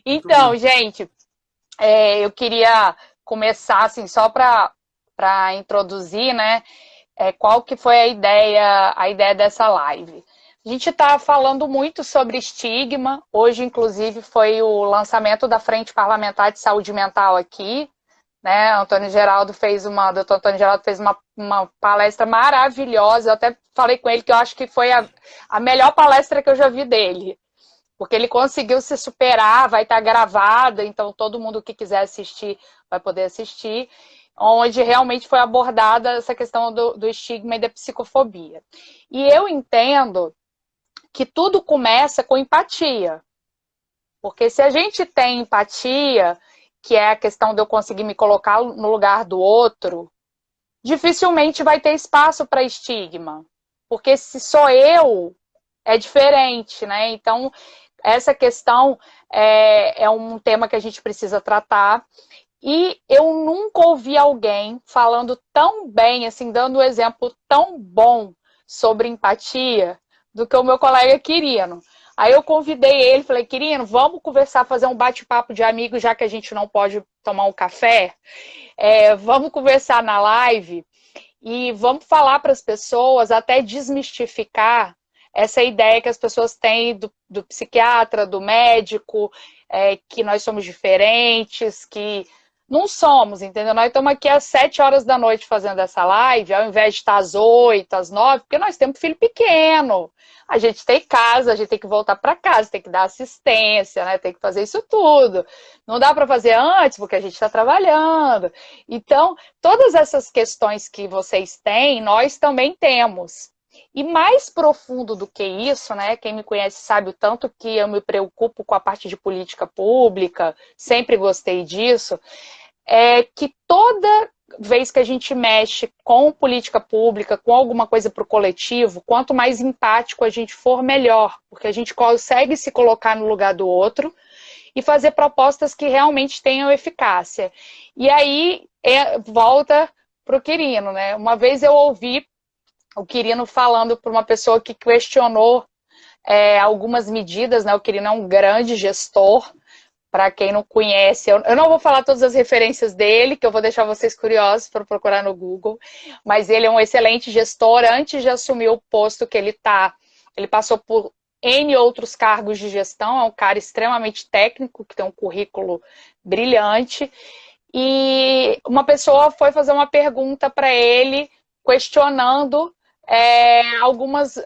Muito Então, bem. gente, eu queria começar assim só para introduzir, né? Qual que foi a ideia dessa live? A gente está falando muito sobre estigma. Hoje, inclusive, foi o lançamento da Frente Parlamentar de Saúde Mental aqui, né? Doutor Antônio Geraldo fez uma palestra maravilhosa. Eu até falei com ele que eu acho que foi a melhor palestra que eu já vi dele, porque ele conseguiu se superar, vai estar gravada, então todo mundo que quiser assistir vai poder assistir, onde realmente foi abordada essa questão do estigma e da psicofobia. E eu entendo que tudo começa com empatia, porque se a gente tem empatia, que é a questão de eu conseguir me colocar no lugar do outro, dificilmente vai ter espaço para estigma, porque se sou eu, é diferente, né? Então, essa questão é um tema que a gente precisa tratar. E eu nunca ouvi alguém falando tão bem, assim, dando um exemplo tão bom sobre empatia do que o meu colega Quirino. Aí eu convidei ele, falei, Quirino, vamos conversar, fazer um bate-papo de amigo, já que a gente não pode tomar um café. Vamos conversar na live e vamos falar para as pessoas, até desmistificar essa ideia que as pessoas têm do psiquiatra, do médico, que nós somos diferentes, que não somos, entendeu? Nós estamos aqui às 7 horas da noite fazendo essa live, ao invés de estar às 8, às 9, porque nós temos filho pequeno. A gente tem casa, a gente tem que voltar para casa, tem que dar assistência, né? Tem que fazer isso tudo. Não dá para fazer antes, porque a gente está trabalhando. Então, todas essas questões que vocês têm, nós também temos. E mais profundo do que isso, né? Quem me conhece sabe o tanto que eu me preocupo com a parte de política pública, sempre gostei disso, é que toda vez que a gente mexe com política pública, com alguma coisa para o coletivo, quanto mais empático a gente for, melhor, porque a gente consegue se colocar no lugar do outro e fazer propostas que realmente tenham eficácia. E aí volta para o Quirino, né? Uma vez eu ouvi o Quirino falando para uma pessoa que questionou algumas medidas, né? O Quirino é um grande gestor. Para quem não conhece, eu não vou falar todas as referências dele, que eu vou deixar vocês curiosos para procurar no Google, mas ele é um excelente gestor. Antes de assumir o posto que ele está, ele passou por N outros cargos de gestão, é um cara extremamente técnico, que tem um currículo brilhante, e uma pessoa foi fazer uma pergunta para ele, questionando algumas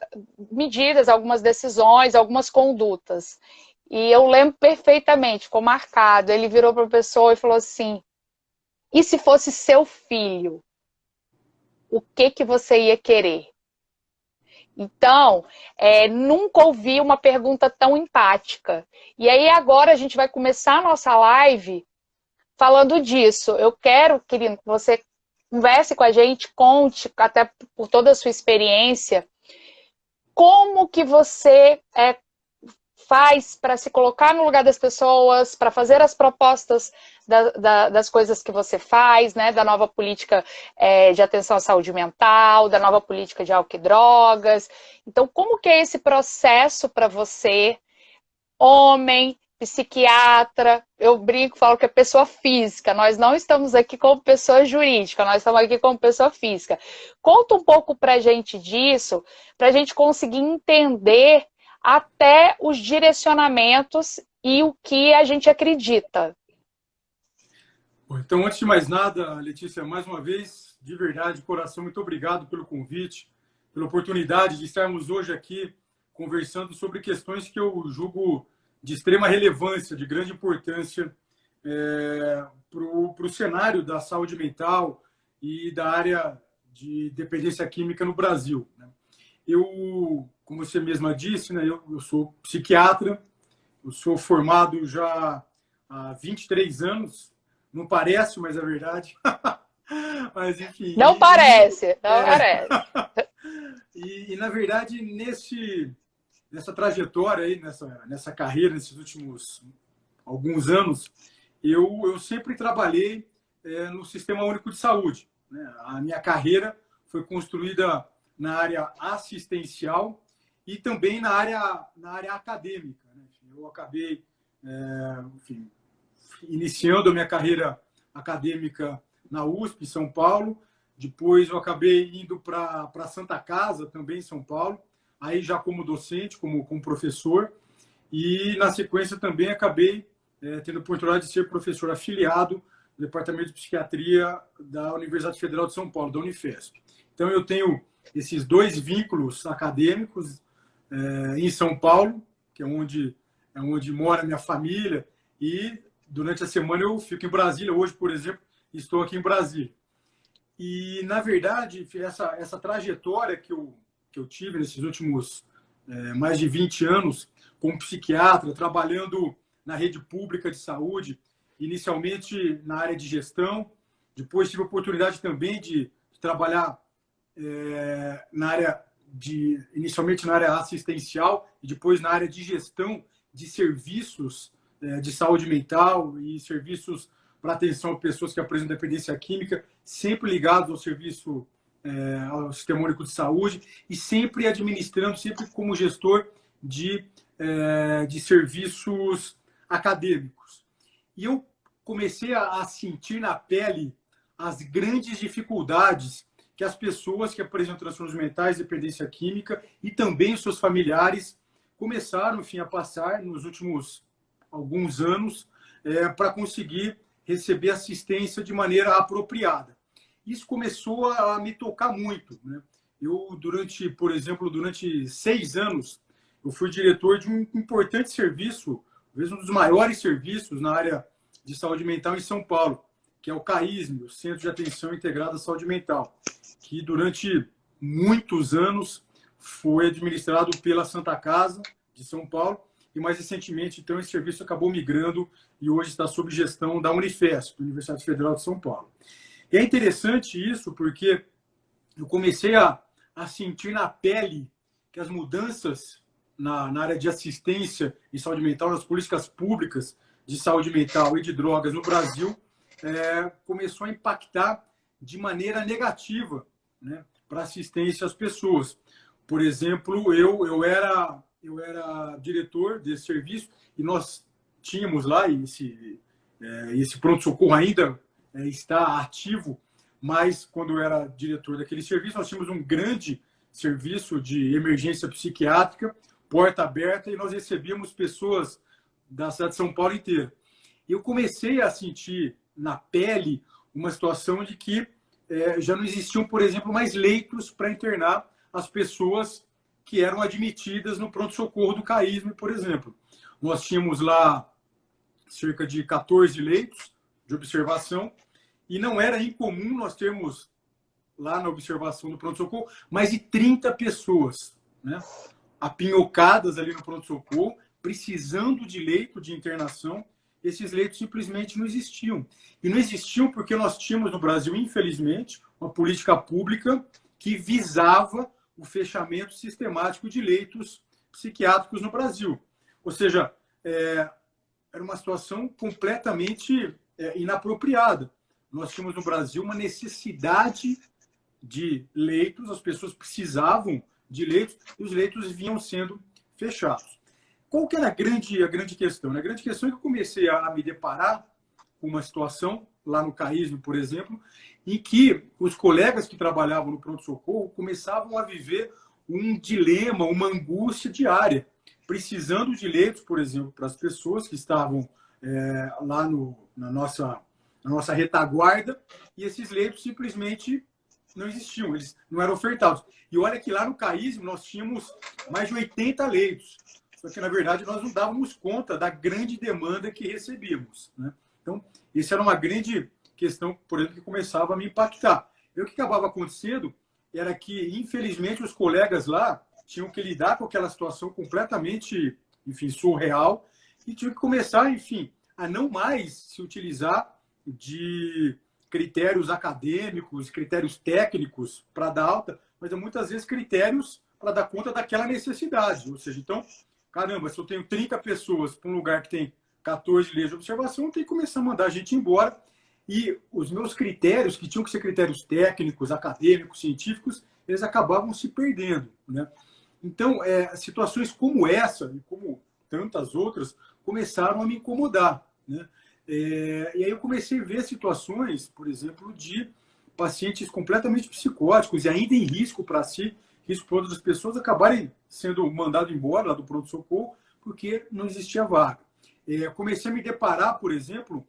medidas, algumas decisões, algumas condutas. E eu lembro perfeitamente, ficou marcado. Ele virou para a pessoa e falou assim: e se fosse seu filho, o que que você ia querer? Então, nunca ouvi uma pergunta tão empática. E aí agora a gente vai começar a nossa live falando disso. Eu quero, querido, que você converse com a gente, conte, até por toda a sua experiência, como que você faz para se colocar no lugar das pessoas, para fazer as propostas das coisas que você faz, né, da nova política de atenção à saúde mental, da nova política de álcool e drogas. Então, como que é esse processo para você, homem, psiquiatra? Eu brinco, falo que é pessoa física. Nós não estamos aqui como pessoa jurídica, nós estamos aqui como pessoa física. Conta um pouco para a gente disso, para a gente conseguir entender até os direcionamentos e o que a gente acredita. Bom, então, antes de mais nada, Letícia, mais uma vez, de verdade, de coração, muito obrigado pelo convite, pela oportunidade de estarmos hoje aqui conversando sobre questões que eu julgo de extrema relevância, de grande importância para o cenário da saúde mental e da área de dependência química no Brasil, né? Eu, como você mesma disse, né, eu sou psiquiatra, eu sou formado já há 23 anos, não parece, mas é verdade. Mas, enfim, Não parece, não parece. na verdade, nessa trajetória aí, nessa carreira, nesses últimos alguns anos, eu sempre trabalhei no Sistema Único de Saúde, né? A minha carreira foi construída na área assistencial e também na área acadêmica, né? Eu acabei iniciando a minha carreira acadêmica na USP, em São Paulo. Depois eu acabei indo para a Santa Casa, também em São Paulo, aí já como docente, como professor. E, na sequência, também acabei tendo a oportunidade de ser professor afiliado do Departamento de Psiquiatria da Universidade Federal de São Paulo, da Unifesp. Então, eu tenho esses dois vínculos acadêmicos em São Paulo, que é onde mora a minha família, e durante a semana eu fico em Brasília. Hoje, por exemplo, estou aqui em Brasília. E, na verdade, essa trajetória que eu tive nesses últimos mais de 20 anos como psiquiatra, trabalhando na rede pública de saúde, inicialmente na área de gestão, depois tive a oportunidade também de trabalhar inicialmente na área assistencial e depois na área de gestão de serviços de saúde mental e serviços para atenção a pessoas que apresentam dependência química, sempre ligados ao serviço, ao Sistema Único de Saúde e sempre administrando, sempre como gestor de serviços acadêmicos. E eu comecei a sentir na pele as grandes dificuldades que as pessoas que apresentam transtornos mentais, dependência química e também os seus familiares começaram, enfim, a passar nos últimos alguns anos para conseguir receber assistência de maneira apropriada. Isso começou a me tocar muito, né? Eu, por exemplo, durante 6 anos, eu fui diretor de um importante serviço, talvez um dos maiores serviços na área de saúde mental em São Paulo, que é o CAISM, o Centro de Atenção Integrada à Saúde Mental, que durante muitos anos foi administrado pela Santa Casa de São Paulo, e mais recentemente, então, esse serviço acabou migrando e hoje está sob gestão da Unifesp, Universidade Federal de São Paulo. E é interessante isso porque eu comecei a sentir na pele que as mudanças na área de assistência em saúde mental, nas políticas públicas de saúde mental e de drogas no Brasil, começou a impactar de maneira negativa, né, para assistência às pessoas. Por exemplo, eu era diretor desse serviço e nós tínhamos lá, esse pronto-socorro ainda está ativo, mas quando eu era diretor daquele serviço, nós tínhamos um grande serviço de emergência psiquiátrica, porta aberta, e nós recebíamos pessoas da cidade de São Paulo inteira. Eu comecei a sentir na pele uma situação de que já não existiam, por exemplo, mais leitos para internar as pessoas que eram admitidas no pronto-socorro do CAISM, por exemplo. Nós tínhamos lá cerca de 14 leitos de observação e não era incomum nós termos lá na observação do pronto-socorro mais de 30 pessoas, né, apinhocadas ali no pronto-socorro, precisando de leito de internação. Esses leitos simplesmente não existiam. E não existiam porque nós tínhamos no Brasil, infelizmente, uma política pública que visava o fechamento sistemático de leitos psiquiátricos no Brasil. Ou seja, era uma situação completamente inapropriada. Nós tínhamos no Brasil uma necessidade de leitos, as pessoas precisavam de leitos e os leitos vinham sendo fechados. Qual que era a grande questão? A grande questão é que eu comecei a me deparar com uma situação, lá no CAISM, por exemplo, em que os colegas que trabalhavam no pronto-socorro começavam a viver um dilema, uma angústia diária, precisando de leitos, por exemplo, para as pessoas que estavam lá na nossa retaguarda, e esses leitos simplesmente não existiam, eles não eram ofertados. E olha que lá no CAISM nós tínhamos mais de 80 leitos, só que, na verdade, nós não dávamos conta da grande demanda que recebíamos, né? Então, essa era uma grande questão, por exemplo, que começava a me impactar. E o que acabava acontecendo era que, infelizmente, os colegas lá tinham que lidar com aquela situação completamente, enfim, surreal, e tinham que começar, enfim, a não mais se utilizar de critérios acadêmicos, critérios técnicos para dar alta, mas muitas vezes critérios para dar conta daquela necessidade. Ou seja, então, caramba, se eu tenho 30 pessoas para um lugar que tem 14 leis de observação, eu tenho que começar a mandar a gente embora. E os meus critérios, que tinham que ser critérios técnicos, acadêmicos, científicos, eles acabavam se perdendo, né? Então, situações como essa, e como tantas outras, começaram a me incomodar, né? E aí eu comecei a ver situações, por exemplo, de pacientes completamente psicóticos e ainda em risco para si, risco para outras pessoas, acabarem sendo mandados embora lá do pronto-socorro porque não existia vaga. Comecei a me deparar, por exemplo,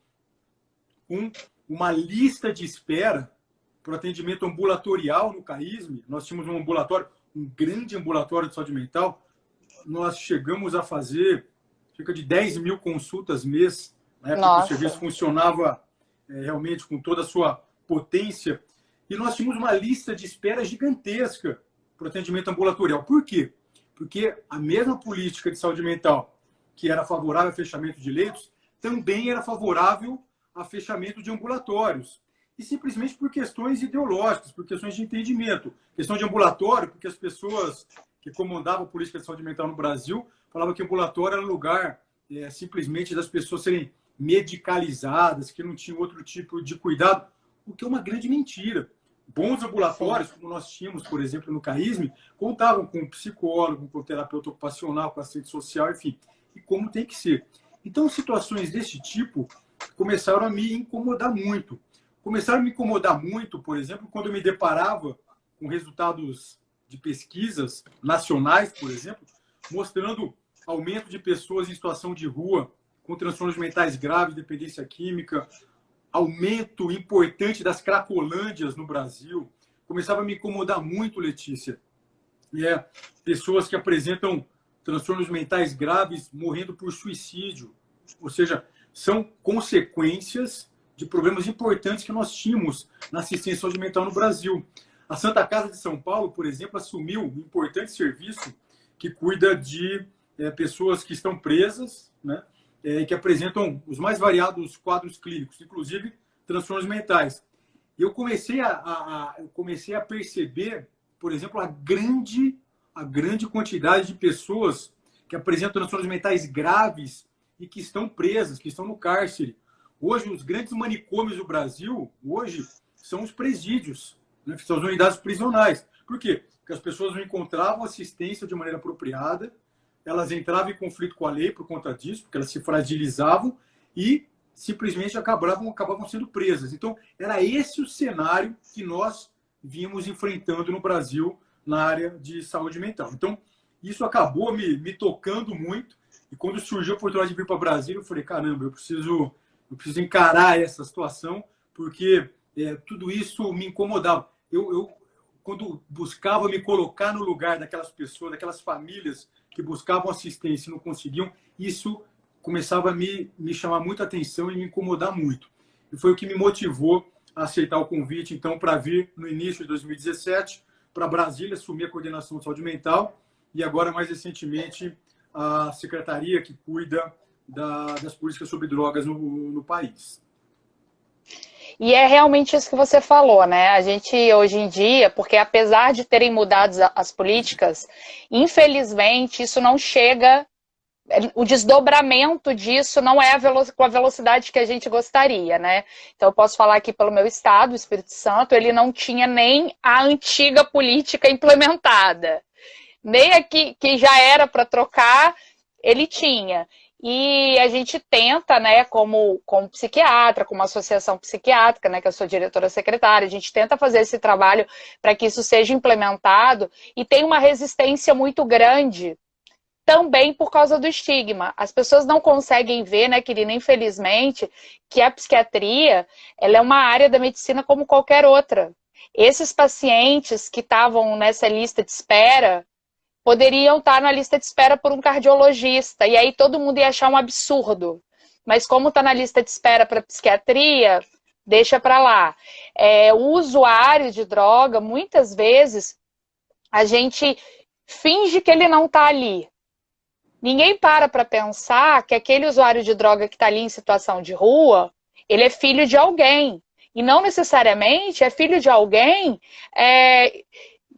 com uma lista de espera para o atendimento ambulatorial no CAISM. Nós tínhamos um ambulatório, um grande ambulatório de saúde mental. Nós chegamos a fazer cerca de 10 mil consultas mês, na época que o serviço funcionava realmente com toda a sua potência. E nós tínhamos uma lista de espera gigantesca para o atendimento ambulatorial. Por quê? Porque a mesma política de saúde mental que era favorável ao fechamento de leitos, também era favorável a fechamento de ambulatórios. E simplesmente por questões ideológicas, por questões de entendimento. Questão de ambulatório, porque as pessoas que comandavam a política de saúde mental no Brasil falavam que ambulatório era lugar simplesmente das pessoas serem medicalizadas, que não tinham outro tipo de cuidado, o que é uma grande mentira. Bons ambulatórios, como nós tínhamos, por exemplo, no CAISM, contavam com psicólogo, com terapeuta ocupacional, com assistente social, enfim, e como tem que ser. Então, situações desse tipo começaram a me incomodar muito. Começaram a me incomodar muito, por exemplo, quando eu me deparava com resultados de pesquisas nacionais, por exemplo, mostrando aumento de pessoas em situação de rua com transtornos mentais graves, dependência química, aumento importante das cracolândias no Brasil. Começava a me incomodar muito, Letícia. Pessoas que apresentam transtornos mentais graves morrendo por suicídio. Ou seja, são consequências de problemas importantes que nós tínhamos na assistência à saúde mental no Brasil. A Santa Casa de São Paulo, por exemplo, assumiu um importante serviço que cuida de pessoas que estão presas, né, e que apresentam os mais variados quadros clínicos, inclusive transtornos mentais. E eu comecei a perceber, por exemplo, a grande quantidade de pessoas que apresentam transtornos mentais graves e que estão presas, que estão no cárcere. Hoje, os grandes manicômios do Brasil, hoje, são os presídios, né? São as unidades prisionais. Por quê? Porque as pessoas não encontravam assistência de maneira apropriada, elas entravam em conflito com a lei por conta disso, porque elas se fragilizavam e simplesmente acabavam sendo presas. Então, era esse o cenário que nós vínhamos enfrentando no Brasil na área de saúde mental. Então, isso acabou me tocando muito. E quando surgiu a oportunidade de vir para Brasília, eu falei, caramba, eu preciso encarar essa situação, porque tudo isso me incomodava. Eu, quando buscava me colocar no lugar daquelas pessoas, daquelas famílias que buscavam assistência e não conseguiam, isso começava a me chamar muita atenção e me incomodar muito. E foi o que me motivou a aceitar o convite, então, para vir no início de 2017 para Brasília, assumir a coordenação de saúde mental e agora, mais recentemente, a secretaria que cuida das políticas sobre drogas no país. E é realmente isso que você falou, né? A gente, hoje em dia, porque apesar de terem mudado as políticas, infelizmente, isso não chega, o desdobramento disso não é com a velocidade que a gente gostaria, né? Então, eu posso falar aqui pelo meu estado, o Espírito Santo, ele não tinha nem a antiga política implementada. Nem aqui, que já era para trocar, ele tinha. E a gente tenta, né, como psiquiatra, como associação psiquiátrica, né, que eu sou diretora secretária, a gente tenta fazer esse trabalho para que isso seja implementado e tem uma resistência muito grande também por causa do estigma. As pessoas não conseguem ver, né, Quirina, infelizmente, que a psiquiatria ela é uma área da medicina como qualquer outra. Esses pacientes que estavam nessa lista de espera poderiam estar na lista de espera por um cardiologista, e aí todo mundo ia achar um absurdo. Mas como está na lista de espera para psiquiatria, deixa para lá. O usuário de droga, muitas vezes, a gente finge que ele não está ali. Ninguém para pensar que aquele usuário de droga que está ali em situação de rua, ele é filho de alguém. E não necessariamente é filho de alguém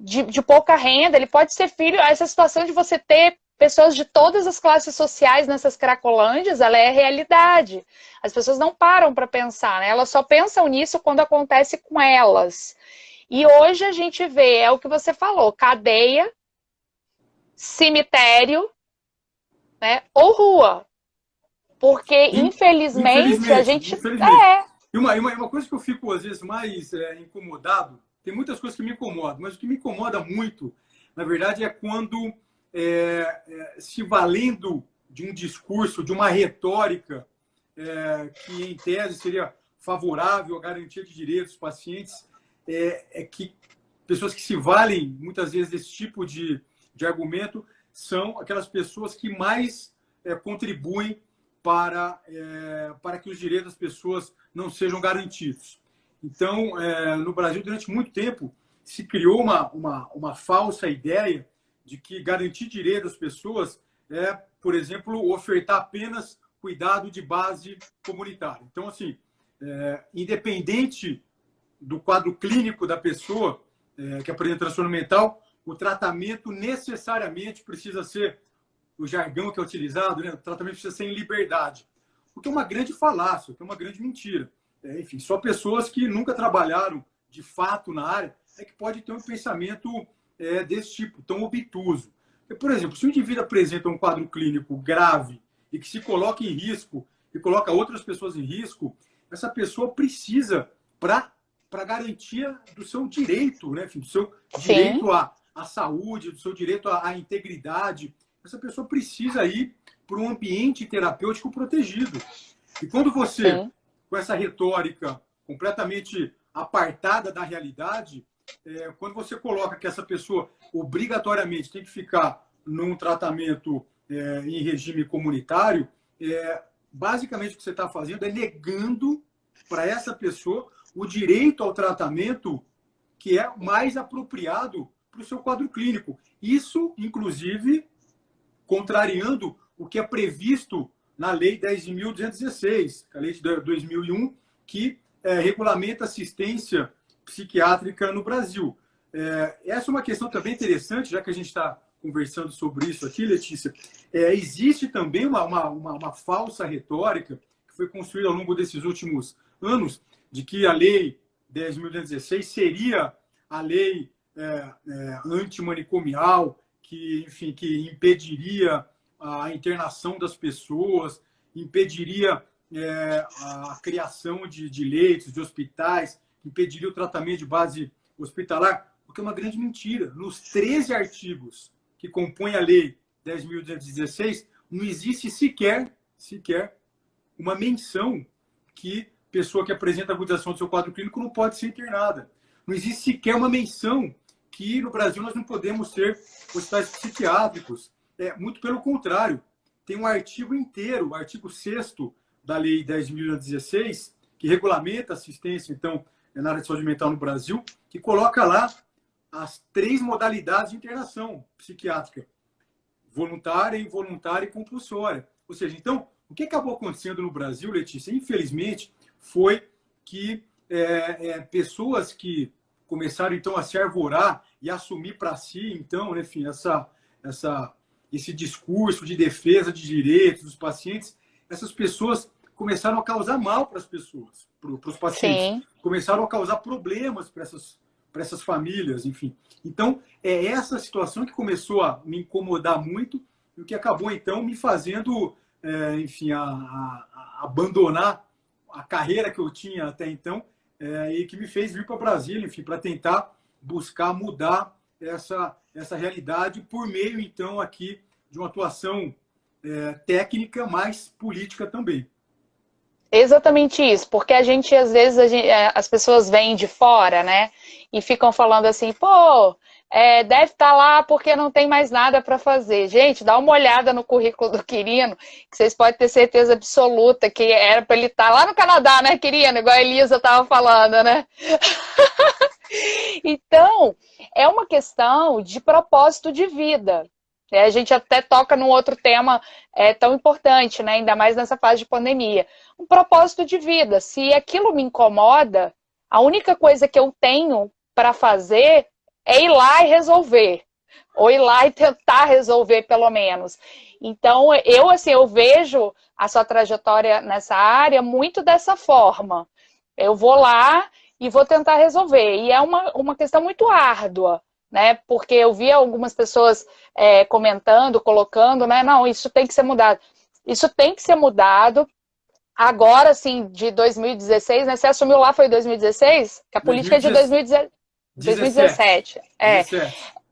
de pouca renda, ele pode ser filho. Essa situação de você ter pessoas de todas as classes sociais nessas cracolândias, ela é realidade. As pessoas não param para pensar, né? Elas só pensam nisso quando acontece com elas. E hoje a gente vê, é o que você falou, cadeia, cemitério, né? Ou rua. Porque, infelizmente, a gente... Infelizmente. E uma coisa que eu fico, às vezes, mais incomodado, tem muitas coisas que me incomodam, mas o que me incomoda muito, na verdade, é quando, se valendo de um discurso, de uma retórica que, em tese, seria favorável à garantia de direitos dos pacientes, que pessoas que se valem, muitas vezes, desse tipo de argumento são aquelas pessoas que mais contribuem para que os direitos das pessoas não sejam garantidos. Então, no Brasil, durante muito tempo, se criou uma falsa ideia de que garantir direitos das pessoas é, por exemplo, ofertar apenas cuidado de base comunitária. Então, assim, independente do quadro clínico da pessoa que apresenta transtorno mental, o tratamento necessariamente precisa ser, o jargão que é utilizado, né? O tratamento precisa ser em liberdade. O que é uma grande falácia, o que é uma grande mentira. Enfim, só pessoas que nunca trabalharam de fato na área é que pode ter um pensamento desse tipo, tão obtuso. Por exemplo, se o indivíduo apresenta um quadro clínico grave e que se coloca em risco e coloca outras pessoas em risco, essa pessoa precisa, para garantia do seu direito, né? Enfim, do seu direito à saúde, do seu direito à integridade, essa pessoa precisa ir para um ambiente terapêutico protegido. E quando você, com essa retórica completamente apartada da realidade, quando você coloca que essa pessoa obrigatoriamente tem que ficar num tratamento em regime comunitário, basicamente o que você está fazendo é negando para essa pessoa o direito ao tratamento que é mais apropriado para o seu quadro clínico. Isso, inclusive, contrariando o que é previsto na Lei 10.216, a Lei de 2001, que regulamenta assistência psiquiátrica no Brasil. Essa é uma questão também interessante, já que a gente está conversando sobre isso aqui, Letícia. Existe também uma falsa retórica que foi construída ao longo desses últimos anos, de que a Lei 10.216 seria a lei antimanicomial, que, enfim, que impediria a internação das pessoas, impediria a criação de leitos, de hospitais, impediria o tratamento de base hospitalar, o que é uma grande mentira. Nos 13 artigos que compõem a Lei 10.216, não existe sequer uma menção que pessoa que apresenta agudização do seu quadro clínico não pode ser internada. Não existe sequer uma menção que no Brasil nós não podemos ter hospitais psiquiátricos. Muito pelo contrário. Tem um artigo inteiro, o artigo 6º da Lei 10.216, que regulamenta a assistência, então, na área de saúde mental no Brasil, que coloca lá as 3 modalidades de internação psiquiátrica: voluntária, involuntária e compulsória. Ou seja, então, o que acabou acontecendo no Brasil, Letícia, infelizmente, foi que pessoas que começaram, então, a se arvorar e assumir para si, então, enfim, esse discurso de defesa de direitos dos pacientes, essas pessoas começaram a causar mal para as pessoas, para os pacientes. Sim. Começaram a causar problemas para essas famílias, enfim. Então, essa situação que começou a me incomodar muito e o que acabou, então, me fazendo, enfim, a abandonar a carreira que eu tinha até então e que me fez vir para Brasília, enfim, para tentar buscar mudar essa realidade por meio, então, aqui de uma atuação técnica, mas política também. Exatamente isso, porque a gente, às vezes, as pessoas vêm de fora, né, e ficam falando assim, pô, deve estar lá porque não tem mais nada para fazer. Gente, dá uma olhada no currículo do Quirino, que vocês podem ter certeza absoluta que era para ele estar lá no Canadá, né, Quirino? Igual a Elisa estava falando, né? Então, é uma questão de propósito de vida. A gente até toca num outro tema tão importante, né? Ainda mais nessa fase de pandemia. Um propósito de vida. Se aquilo me incomoda, a única coisa que eu tenho para fazer é ir lá e resolver. Ou ir lá e tentar resolver, pelo menos. Então, eu vejo a sua trajetória nessa área muito dessa forma. Eu vou lá e vou tentar resolver. E é uma questão muito árdua, né? Porque eu vi algumas pessoas comentando, colocando, né? Não, isso tem que ser mudado. Isso tem que ser mudado. Agora, assim, de 2016, né? Você assumiu lá, foi 2016? Que a política é de 2017. 17.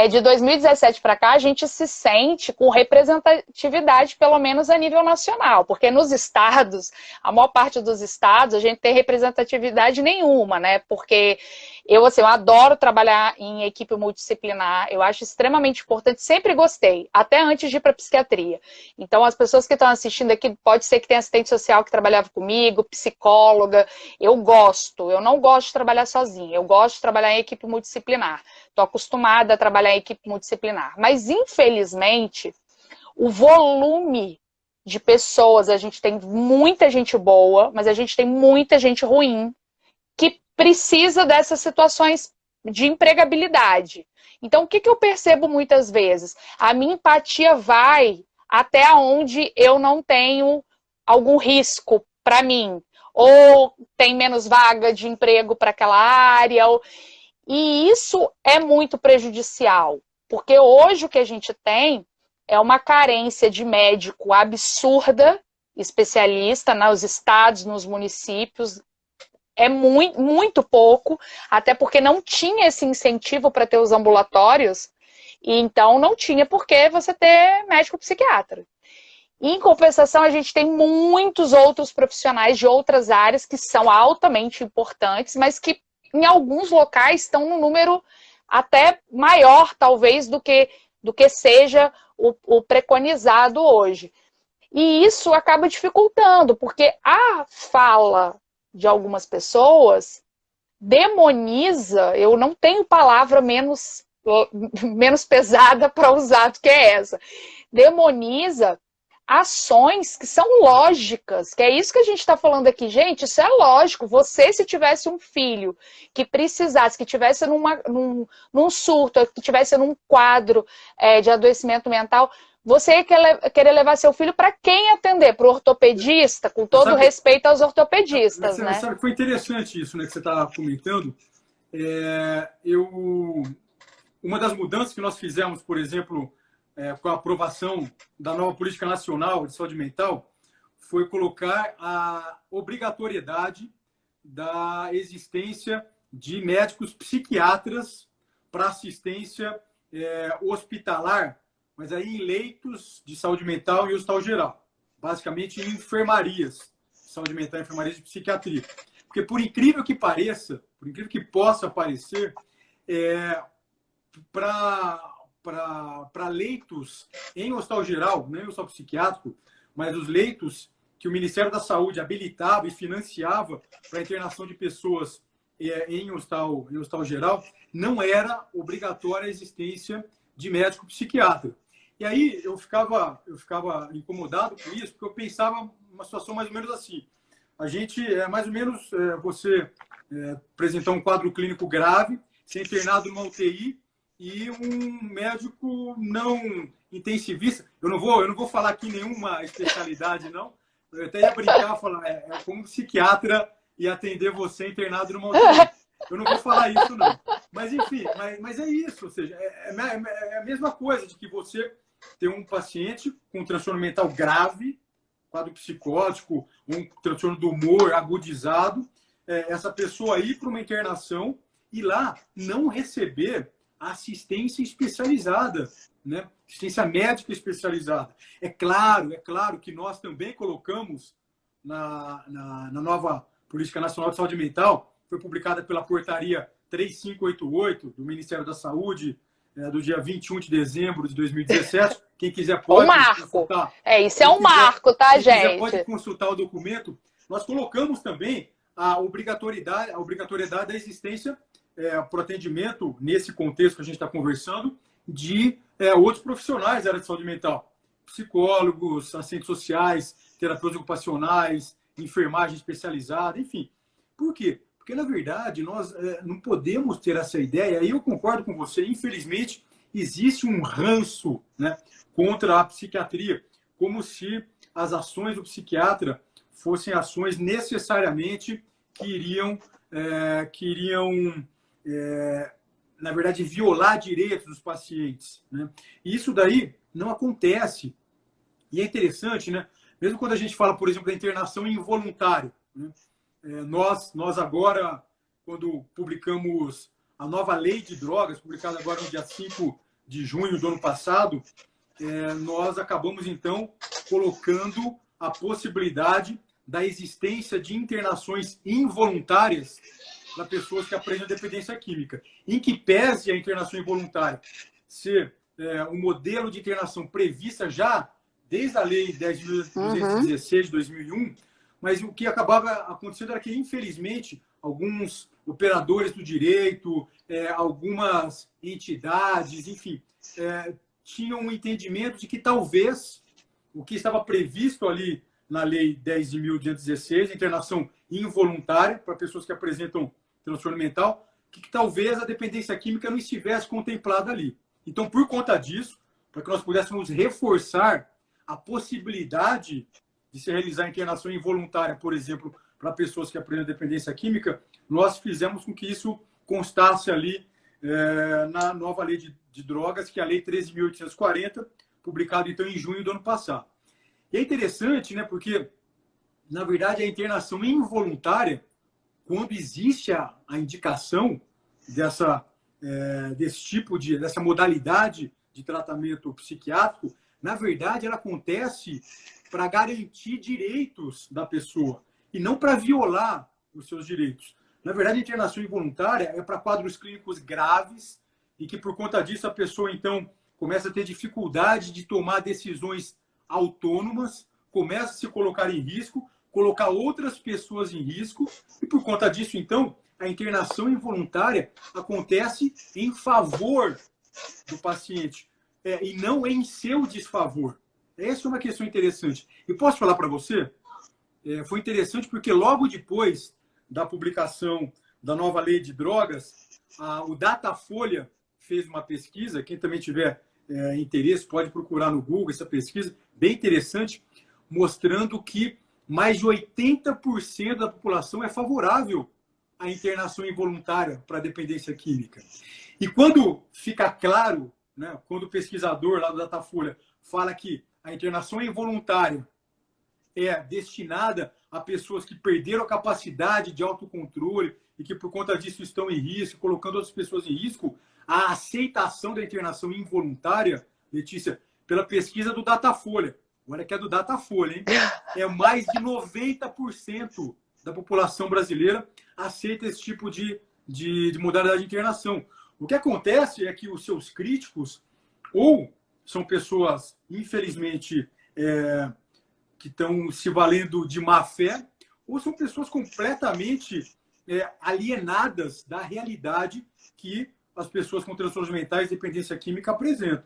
De 2017 para cá, a gente se sente com representatividade, pelo menos a nível nacional, porque nos estados, a maior parte dos estados, a gente tem representatividade nenhuma, né? Porque eu, assim, eu adoro trabalhar em equipe multidisciplinar, eu acho extremamente importante, sempre gostei, até antes de ir para psiquiatria. Então, as pessoas que estão assistindo aqui, pode ser que tenha assistente social que trabalhava comigo, psicóloga, eu não gosto de trabalhar sozinha, eu gosto de trabalhar em equipe multidisciplinar. Estou acostumada a trabalhar em equipe multidisciplinar. Mas, infelizmente, o volume de pessoas, a gente tem muita gente boa, mas a gente tem muita gente ruim que precisa dessas situações de empregabilidade. Então, o que eu percebo muitas vezes? A minha empatia vai até onde eu não tenho algum risco para mim. Ou tem menos vaga de emprego para aquela área, e isso é muito prejudicial, porque hoje o que a gente tem é uma carência de médico absurda, especialista nos estados, nos municípios, é muito, muito pouco, até porque não tinha esse incentivo para ter os ambulatórios, e então não tinha por que você ter médico psiquiatra. Em compensação, a gente tem muitos outros profissionais de outras áreas que são altamente importantes, mas que em alguns locais estão num número até maior, talvez, do que seja o preconizado hoje. E isso acaba dificultando, porque a fala de algumas pessoas demoniza, eu não tenho palavra menos pesada para usar do que essa, demoniza ações que são lógicas, que é isso que a gente está falando aqui. Gente, isso é lógico. Você, se tivesse um filho que precisasse, que tivesse num surto, que tivesse num quadro de adoecimento mental, você ia querer levar seu filho para quem atender? Para o ortopedista, com todo respeito aos ortopedistas, né? Sabe que foi interessante isso, né, que você está comentando. Uma das mudanças que nós fizemos, por exemplo, com a aprovação da nova Política Nacional de Saúde Mental, foi colocar a obrigatoriedade da existência de médicos psiquiatras para assistência hospitalar, mas aí em leitos de saúde mental e hospital geral. Basicamente em enfermarias de saúde mental e enfermarias de psiquiatria. Porque por incrível que pareça, por incrível que possa parecer, para leitos em hospital geral, não em hospital psiquiátrico, mas os leitos que o Ministério da Saúde habilitava e financiava para a internação de pessoas em hospital geral, não era obrigatória a existência de médico psiquiatra. E aí eu ficava incomodado com isso, porque eu pensava uma situação mais ou menos assim. A gente, mais ou menos, você apresentar um quadro clínico grave, ser internado numa UTI, e um médico não intensivista. Eu não vou falar aqui nenhuma especialidade, não. Eu até ia brincar, falar, como psiquiatra e atender você internado numa UTI. Eu não vou falar isso, não. Mas, enfim, mas é isso. Ou seja, é a mesma coisa de que você tem um paciente com um transtorno mental grave, quadro psicótico, um transtorno do humor agudizado, essa pessoa ir para uma internação e lá não receber assistência especializada, né? Assistência médica especializada. É claro que nós também colocamos na nova Política Nacional de Saúde Mental, foi publicada pela portaria 3588 do Ministério da Saúde, do dia 21 de dezembro de 2017. Quem quiser pode consultar. Isso é um marco, tá, gente? Quem quiser pode consultar o documento. Nós colocamos também a obrigatoriedade da existência para o atendimento, nesse contexto que a gente está conversando, de outros profissionais da área de saúde mental. Psicólogos, assistentes sociais, terapeutas ocupacionais, enfermagem especializada, enfim. Por quê? Porque, na verdade, nós não podemos ter essa ideia, e eu concordo com você, infelizmente, existe um ranço, né, contra a psiquiatria, como se as ações do psiquiatra fossem ações necessariamente que iriam na verdade, violar direitos dos pacientes, né? E isso daí não acontece. E é interessante, né? Mesmo quando a gente fala, por exemplo, da internação involuntária, né? Nós agora, quando publicamos a nova lei de drogas, publicada agora no dia 5 de junho do ano passado, nós acabamos, então, colocando a possibilidade da existência de internações involuntárias para pessoas que apresentam dependência química, em que pese a internação involuntária ser um modelo de internação prevista já desde a Lei 10.216 de 2001, mas o que acabava acontecendo era que, infelizmente, alguns operadores do direito, algumas entidades, enfim, tinham um entendimento de que talvez o que estava previsto ali na Lei 10.216, internação involuntária para pessoas que apresentam transtorno mental, que talvez a dependência química não estivesse contemplada ali. Então, por conta disso, para que nós pudéssemos reforçar a possibilidade de se realizar internação involuntária, por exemplo, para pessoas que apresentam dependência química, nós fizemos com que isso constasse ali na nova lei de drogas, que é a Lei 13.840, publicada então em junho do ano passado. E é interessante, né, porque, na verdade, a internação involuntária, quando existe a indicação desse tipo dessa modalidade de tratamento psiquiátrico, na verdade, ela acontece para garantir direitos da pessoa e não para violar os seus direitos. Na verdade, a internação involuntária é para quadros clínicos graves e que, por conta disso, a pessoa, então, começa a ter dificuldade de tomar decisões autônomas, começa a se colocar em risco, colocar outras pessoas em risco, e por conta disso, então, a internação involuntária acontece em favor do paciente, e não em seu desfavor. Essa é uma questão interessante. E posso falar para você? Foi interessante porque logo depois da publicação da nova lei de drogas, o Datafolha fez uma pesquisa, quem também tiver interesse pode procurar no Google essa pesquisa, bem interessante, mostrando que mais de 80% da população é favorável à internação involuntária para dependência química. E quando fica claro, né, quando o pesquisador lá do Datafolha fala que a internação involuntária é destinada a pessoas que perderam a capacidade de autocontrole e que, por conta disso, estão em risco, colocando outras pessoas em risco, a aceitação da internação involuntária, Letícia, pela pesquisa do Datafolha, olha que é do Datafolha, hein? É mais de 90% da população brasileira aceita esse tipo de modalidade de internação. O que acontece é que os seus críticos, ou são pessoas, infelizmente, que estão se valendo de má fé, ou são pessoas completamente alienadas da realidade que as pessoas com transtornos mentais e dependência química apresentam.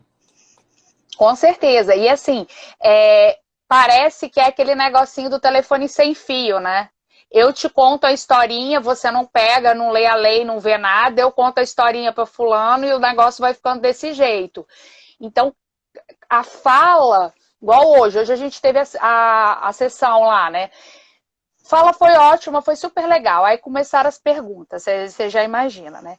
Com certeza. E assim, parece que é aquele negocinho do telefone sem fio, né? Eu te conto a historinha, você não pega, não lê a lei, não vê nada, eu conto a historinha para fulano e o negócio vai ficando desse jeito. Então, a fala, igual hoje a gente teve a sessão lá, né? Fala foi ótima, foi super legal. Aí começaram as perguntas, você já imagina, né?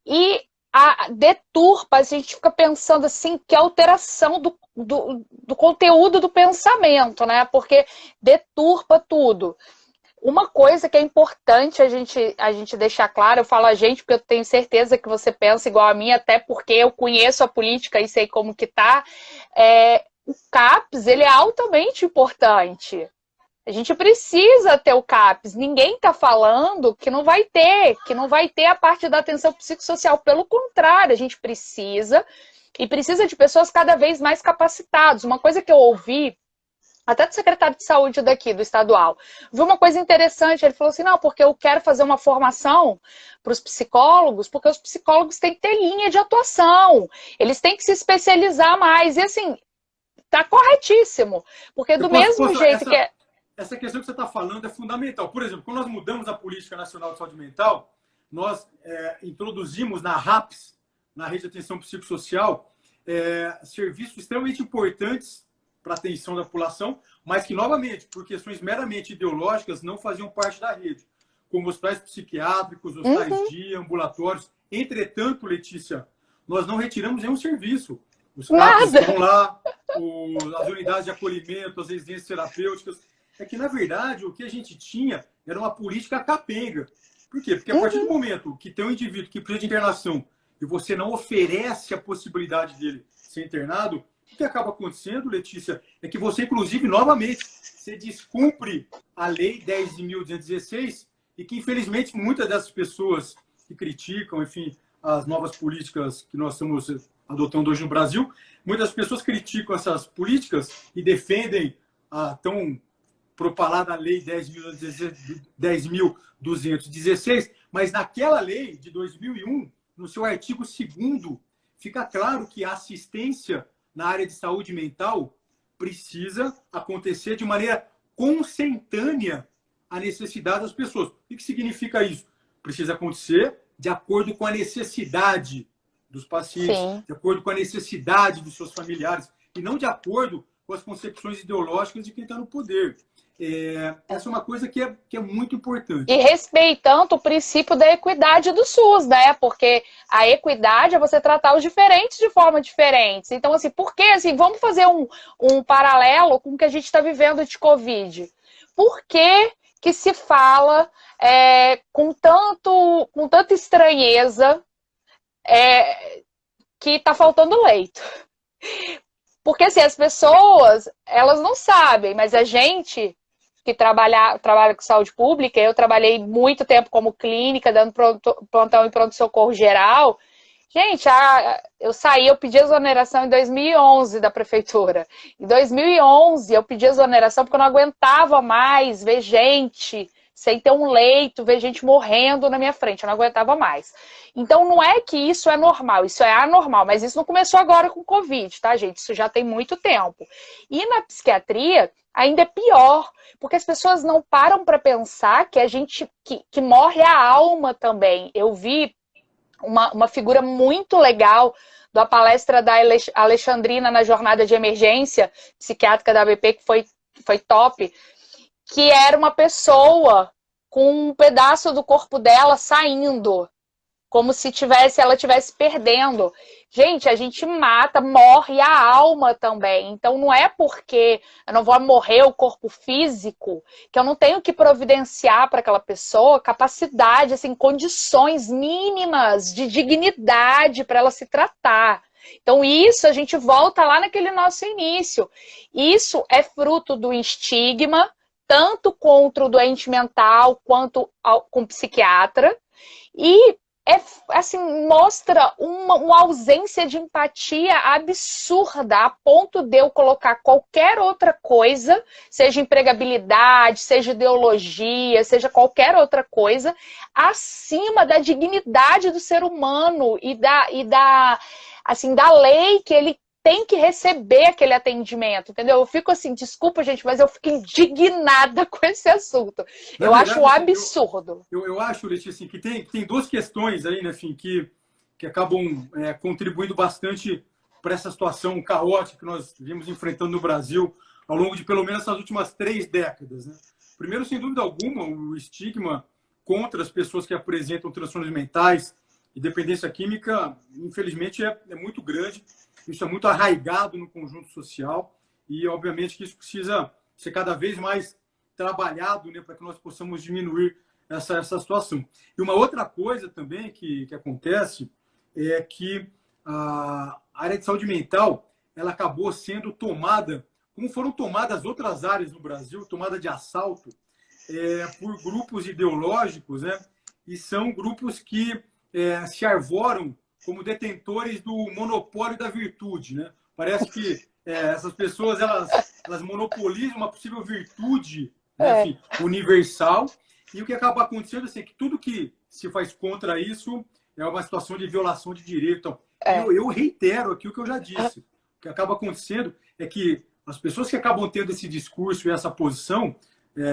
E a deturpa, a gente fica pensando assim, que alteração do conteúdo do pensamento, né? Porque deturpa tudo. Uma coisa que é importante a gente deixar claro, eu falo a gente porque eu tenho certeza que você pensa igual a mim, até porque eu conheço a política e sei como que tá, o CAPS, ele é altamente importante. A gente precisa ter o CAPS. Ninguém está falando que não vai ter a parte da atenção psicossocial. Pelo contrário, a gente precisa, e precisa de pessoas cada vez mais capacitadas. Uma coisa que eu ouvi, até do secretário de saúde daqui, do estadual, viu uma coisa interessante, ele falou assim, não, porque eu quero fazer uma formação para os psicólogos, porque os psicólogos têm que ter linha de atuação, eles têm que se especializar mais. E assim, tá corretíssimo, porque do mesmo jeito que... Essa questão que você está falando é fundamental. Por exemplo, quando nós mudamos a Política Nacional de Saúde Mental, nós introduzimos na RAPS, na Rede de Atenção Psicossocial, serviços extremamente importantes para a atenção da população, mas que, novamente, por questões meramente ideológicas, não faziam parte da rede, como hospitais psiquiátricos, hospitais dia, ambulatórios. Entretanto, Letícia, nós não retiramos nenhum serviço. os CAPs Nada. estão lá, as unidades de acolhimento, as residências terapêuticas. É que, na verdade, o que a gente tinha era uma política capenga. Por quê? Porque a partir do momento que tem um indivíduo que precisa de internação e você não oferece a possibilidade dele ser internado, o que acaba acontecendo, Letícia, é que você, inclusive, novamente, você descumpre a Lei 10.216 e que, infelizmente, muitas dessas pessoas que criticam, enfim, as novas políticas que nós estamos adotando hoje no Brasil, muitas pessoas criticam essas políticas e defendem a tão propalada Lei 10.216, mas naquela lei de 2001, no seu artigo 2º, fica claro que a assistência na área de saúde mental precisa acontecer de maneira consentânea à necessidade das pessoas. O que significa isso? Precisa acontecer de acordo com a necessidade dos pacientes, Sim. de acordo com a necessidade dos seus familiares, e não de acordo com as concepções ideológicas de quem está no poder. Essa é uma coisa que é muito importante. E respeitando o princípio da equidade do SUS, né? Porque a equidade é você tratar os diferentes de forma diferente. Então, assim, por que, assim, vamos fazer um paralelo com o que a gente está vivendo de Covid. Por que se fala com tanta estranheza que está faltando leito? Porque, assim, as pessoas, elas não sabem, mas a gente que trabalha com saúde pública, eu trabalhei muito tempo como clínica, dando plantão e pronto-socorro geral. Gente, eu pedi exoneração em 2011 da prefeitura. Em 2011 eu pedi exoneração porque eu não aguentava mais ver gente sem ter um leito, ver gente morrendo na minha frente, eu não aguentava mais. Então não é que isso é normal, isso é anormal, mas isso não começou agora com o Covid, tá, gente? Isso já tem muito tempo. E na psiquiatria ainda é pior, porque as pessoas não param para pensar que a gente que morre a alma também. Eu vi uma figura muito legal da palestra da Alexandrina na jornada de emergência psiquiátrica da ABP, que foi top, que era uma pessoa com um pedaço do corpo dela saindo, como se ela estivesse perdendo. Gente, a gente mata, morre a alma também. Então não é porque eu não vou morrer o corpo físico que eu não tenho que providenciar para aquela pessoa capacidade, assim, condições mínimas de dignidade para ela se tratar. Então isso a gente volta lá naquele nosso início. Isso é fruto do estigma, tanto contra o doente mental quanto com o psiquiatra. E assim, mostra uma ausência de empatia absurda, a ponto de eu colocar qualquer outra coisa, seja empregabilidade, seja ideologia, seja qualquer outra coisa, acima da dignidade do ser humano e da lei que ele tem que receber aquele atendimento, entendeu? Eu fico assim, desculpa, gente, mas eu fico indignada com esse assunto. Eu acho um absurdo. Eu acho, Letícia, assim, que tem duas questões aí, né, enfim, que acabam contribuindo bastante para essa situação caótica que nós vimos enfrentando no Brasil ao longo de pelo menos essas últimas 3 décadas, né? Primeiro, sem dúvida alguma, o estigma contra as pessoas que apresentam transtornos mentais e dependência química, infelizmente, é muito grande. Isso é muito arraigado no conjunto social e, obviamente, que isso precisa ser cada vez mais trabalhado, né, para que nós possamos diminuir essa situação. E uma outra coisa também que acontece é que a área de saúde mental ela acabou sendo tomada, como foram tomadas outras áreas no Brasil, tomada de assalto por grupos ideológicos, né, e são grupos que se arvoram como detentores do monopólio da virtude, né? Parece que essas pessoas elas monopolizam uma possível virtude, né, enfim, universal, e o que acaba acontecendo assim, é que tudo que se faz contra isso é uma situação de violação de direito. Então, eu reitero aqui o que eu já disse. O que acaba acontecendo é que as pessoas que acabam tendo esse discurso e essa posição,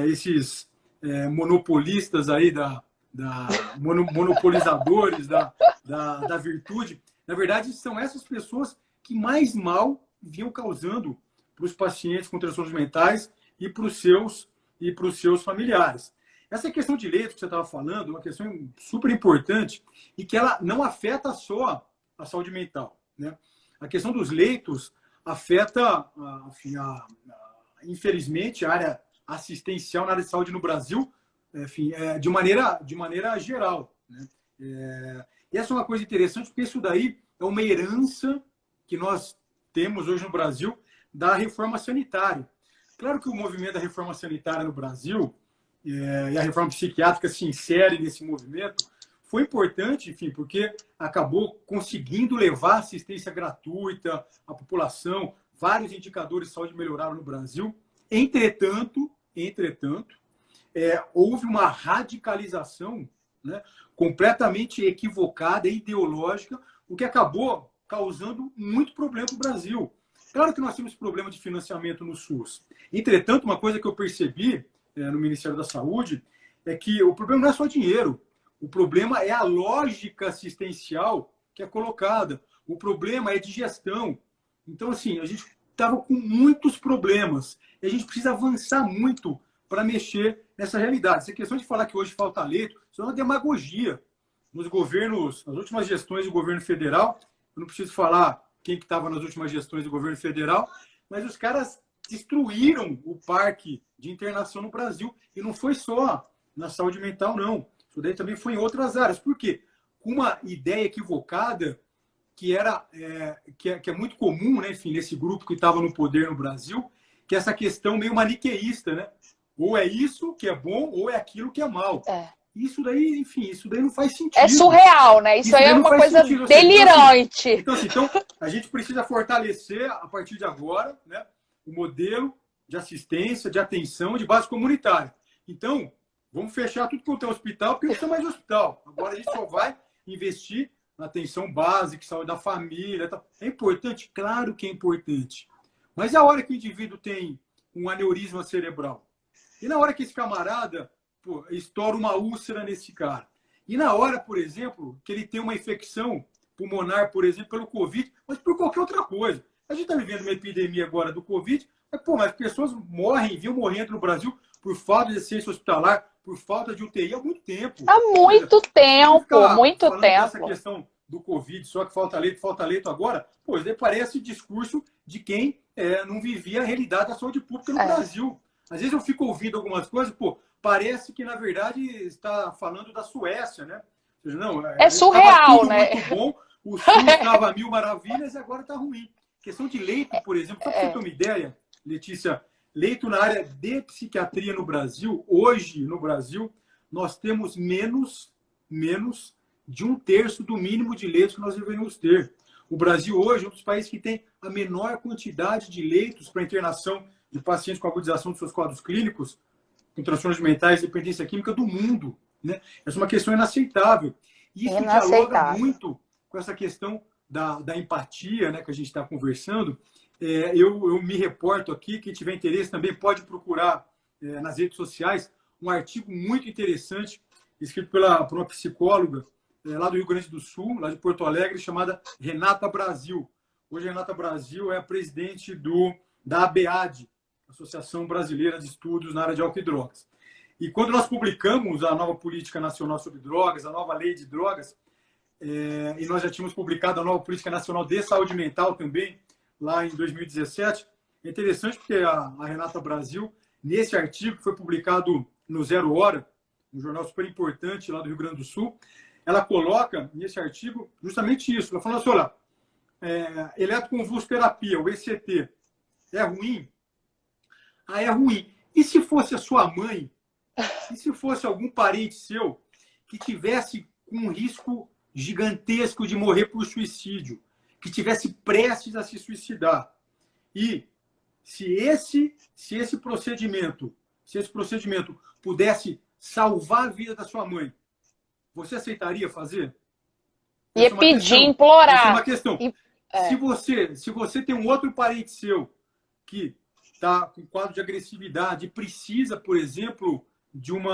esses monopolistas aí monopolizadores da virtude, na verdade, são essas pessoas que mais mal vinham causando para os pacientes com transtornos mentais e para os seus familiares. Essa questão de leito que você estava falando é uma questão super importante e que ela não afeta só a saúde mental, né? a questão dos leitos afeta, enfim, infelizmente, a área assistencial na área de saúde no Brasil, enfim, de maneira geral, né? E essa é uma coisa interessante, porque isso daí é uma herança que nós temos hoje no Brasil da reforma sanitária. Claro que o movimento da reforma sanitária no Brasil e a reforma psiquiátrica se insere nesse movimento, foi importante, enfim, porque acabou conseguindo levar assistência gratuita à população, vários indicadores de saúde melhoraram no Brasil. Entretanto, houve uma radicalização, né, completamente equivocada e ideológica, o que acabou causando muito problema para o Brasil. Claro que nós temos problema de financiamento no SUS. Entretanto, uma coisa que eu percebi no Ministério da Saúde é que o problema não é só dinheiro. O problema é a lógica assistencial que é colocada. O problema é de gestão. Então, assim, a gente estava com muitos problemas. E a gente precisa avançar muito para mexer nessa realidade. Essa questão de falar que hoje falta leito, isso é uma demagogia. Nos governos, nas últimas gestões do governo federal, eu não preciso falar quem que estava nas últimas gestões do governo federal, mas os caras destruíram o parque de internação no Brasil. E não foi só na saúde mental, não. Isso daí também foi em outras áreas. Por quê? Com uma ideia equivocada que é muito comum, né, enfim, nesse grupo que estava no poder no Brasil, que é essa questão meio maniqueísta, né? Ou é isso que é bom, ou é aquilo que é mal. Isso daí, enfim, isso daí não faz sentido. É surreal, né? Isso aí é uma coisa sentido. delirante. Então, a gente precisa fortalecer, a partir de agora, né, o modelo de assistência, de atenção, de base comunitária. Então, vamos fechar tudo quanto é hospital, porque não tem mais hospital. Agora a gente só vai investir na atenção básica, saúde da família. Tal. É importante? Claro que é importante. Mas a hora que o indivíduo tem um aneurisma cerebral, e na hora que esse camarada estoura uma úlcera nesse cara, e na hora, por exemplo, que ele tem uma infecção pulmonar, por exemplo, pelo Covid, mas por qualquer outra coisa. A gente está vivendo uma epidemia agora do Covid, mas pessoas vinham morrendo no Brasil por falta de assistência hospitalar, por falta de UTI há muito tempo. Há muito tempo, muito tempo. Essa questão do Covid, só que falta leito agora, isso daí parece discurso de quem não vivia a realidade da saúde pública no Brasil. Às vezes eu fico ouvindo algumas coisas, parece que, na verdade, está falando da Suécia, né? Ou seja, não, é surreal, tudo né? muito bom, o SUS estava mil maravilhas e agora está ruim. Questão de leito, por exemplo, só para você ter uma ideia, Letícia, leito na área de psiquiatria no Brasil, hoje no Brasil, nós temos menos de 1/3 do mínimo de leitos que nós deveríamos ter. O Brasil hoje é um dos países que tem a menor quantidade de leitos para internação de pacientes com agudização dos seus quadros clínicos, com transtornos mentais e dependência química do mundo, né? Essa é uma questão inaceitável. E isso dialoga muito com essa questão da empatia, né, que a gente está conversando. Eu me reporto aqui, quem tiver interesse também pode procurar nas redes sociais um artigo muito interessante, escrito por uma psicóloga lá do Rio Grande do Sul, lá de Porto Alegre, chamada Renata Brasil. Hoje a Renata Brasil é a presidente da ABAD, Associação Brasileira de Estudos na área de álcool e drogas. E quando nós publicamos a nova Política Nacional sobre Drogas, a nova Lei de Drogas, e nós já tínhamos publicado a nova Política Nacional de Saúde Mental também, lá em 2017, é interessante porque a Renata Brasil, nesse artigo que foi publicado no Zero Hora, um jornal super importante lá do Rio Grande do Sul, ela coloca nesse artigo justamente isso. Ela fala assim, olha, eletroconvulsoterapia, o ECT, é ruim? É ruim. E se fosse a sua mãe? E se fosse algum parente seu que tivesse um risco gigantesco de morrer por suicídio, que tivesse prestes a se suicidar? E se esse procedimento pudesse salvar a vida da sua mãe, você aceitaria fazer? Ia pedir, implorar. Essa é uma questão. Se você tem um outro parente seu que está com quadro de agressividade e precisa, por exemplo, de um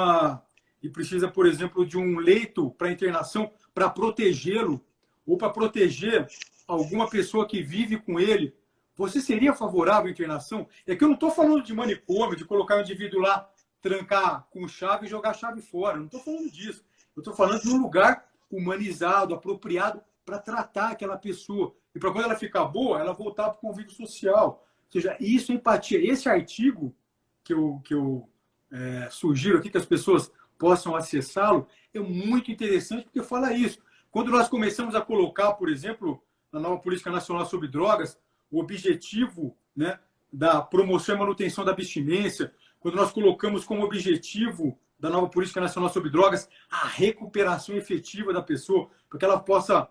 leito para internação para protegê-lo ou para proteger alguma pessoa que vive com ele, você seria favorável à internação? É que eu não estou falando de manicômio, de colocar o indivíduo lá, trancar com chave e jogar a chave fora. Eu não estou falando disso. Eu estou falando de um lugar humanizado, apropriado para tratar aquela pessoa. E para quando ela ficar boa, ela voltar para o convívio social. Ou seja, isso é empatia. Esse artigo que eu sugiro aqui que as pessoas possam acessá-lo é muito interessante porque fala isso. Quando nós começamos a colocar, por exemplo, na nova Política Nacional sobre Drogas, o objetivo, né, da promoção e manutenção da abstinência, quando nós colocamos como objetivo da nova Política Nacional sobre Drogas a recuperação efetiva da pessoa, para que ela possa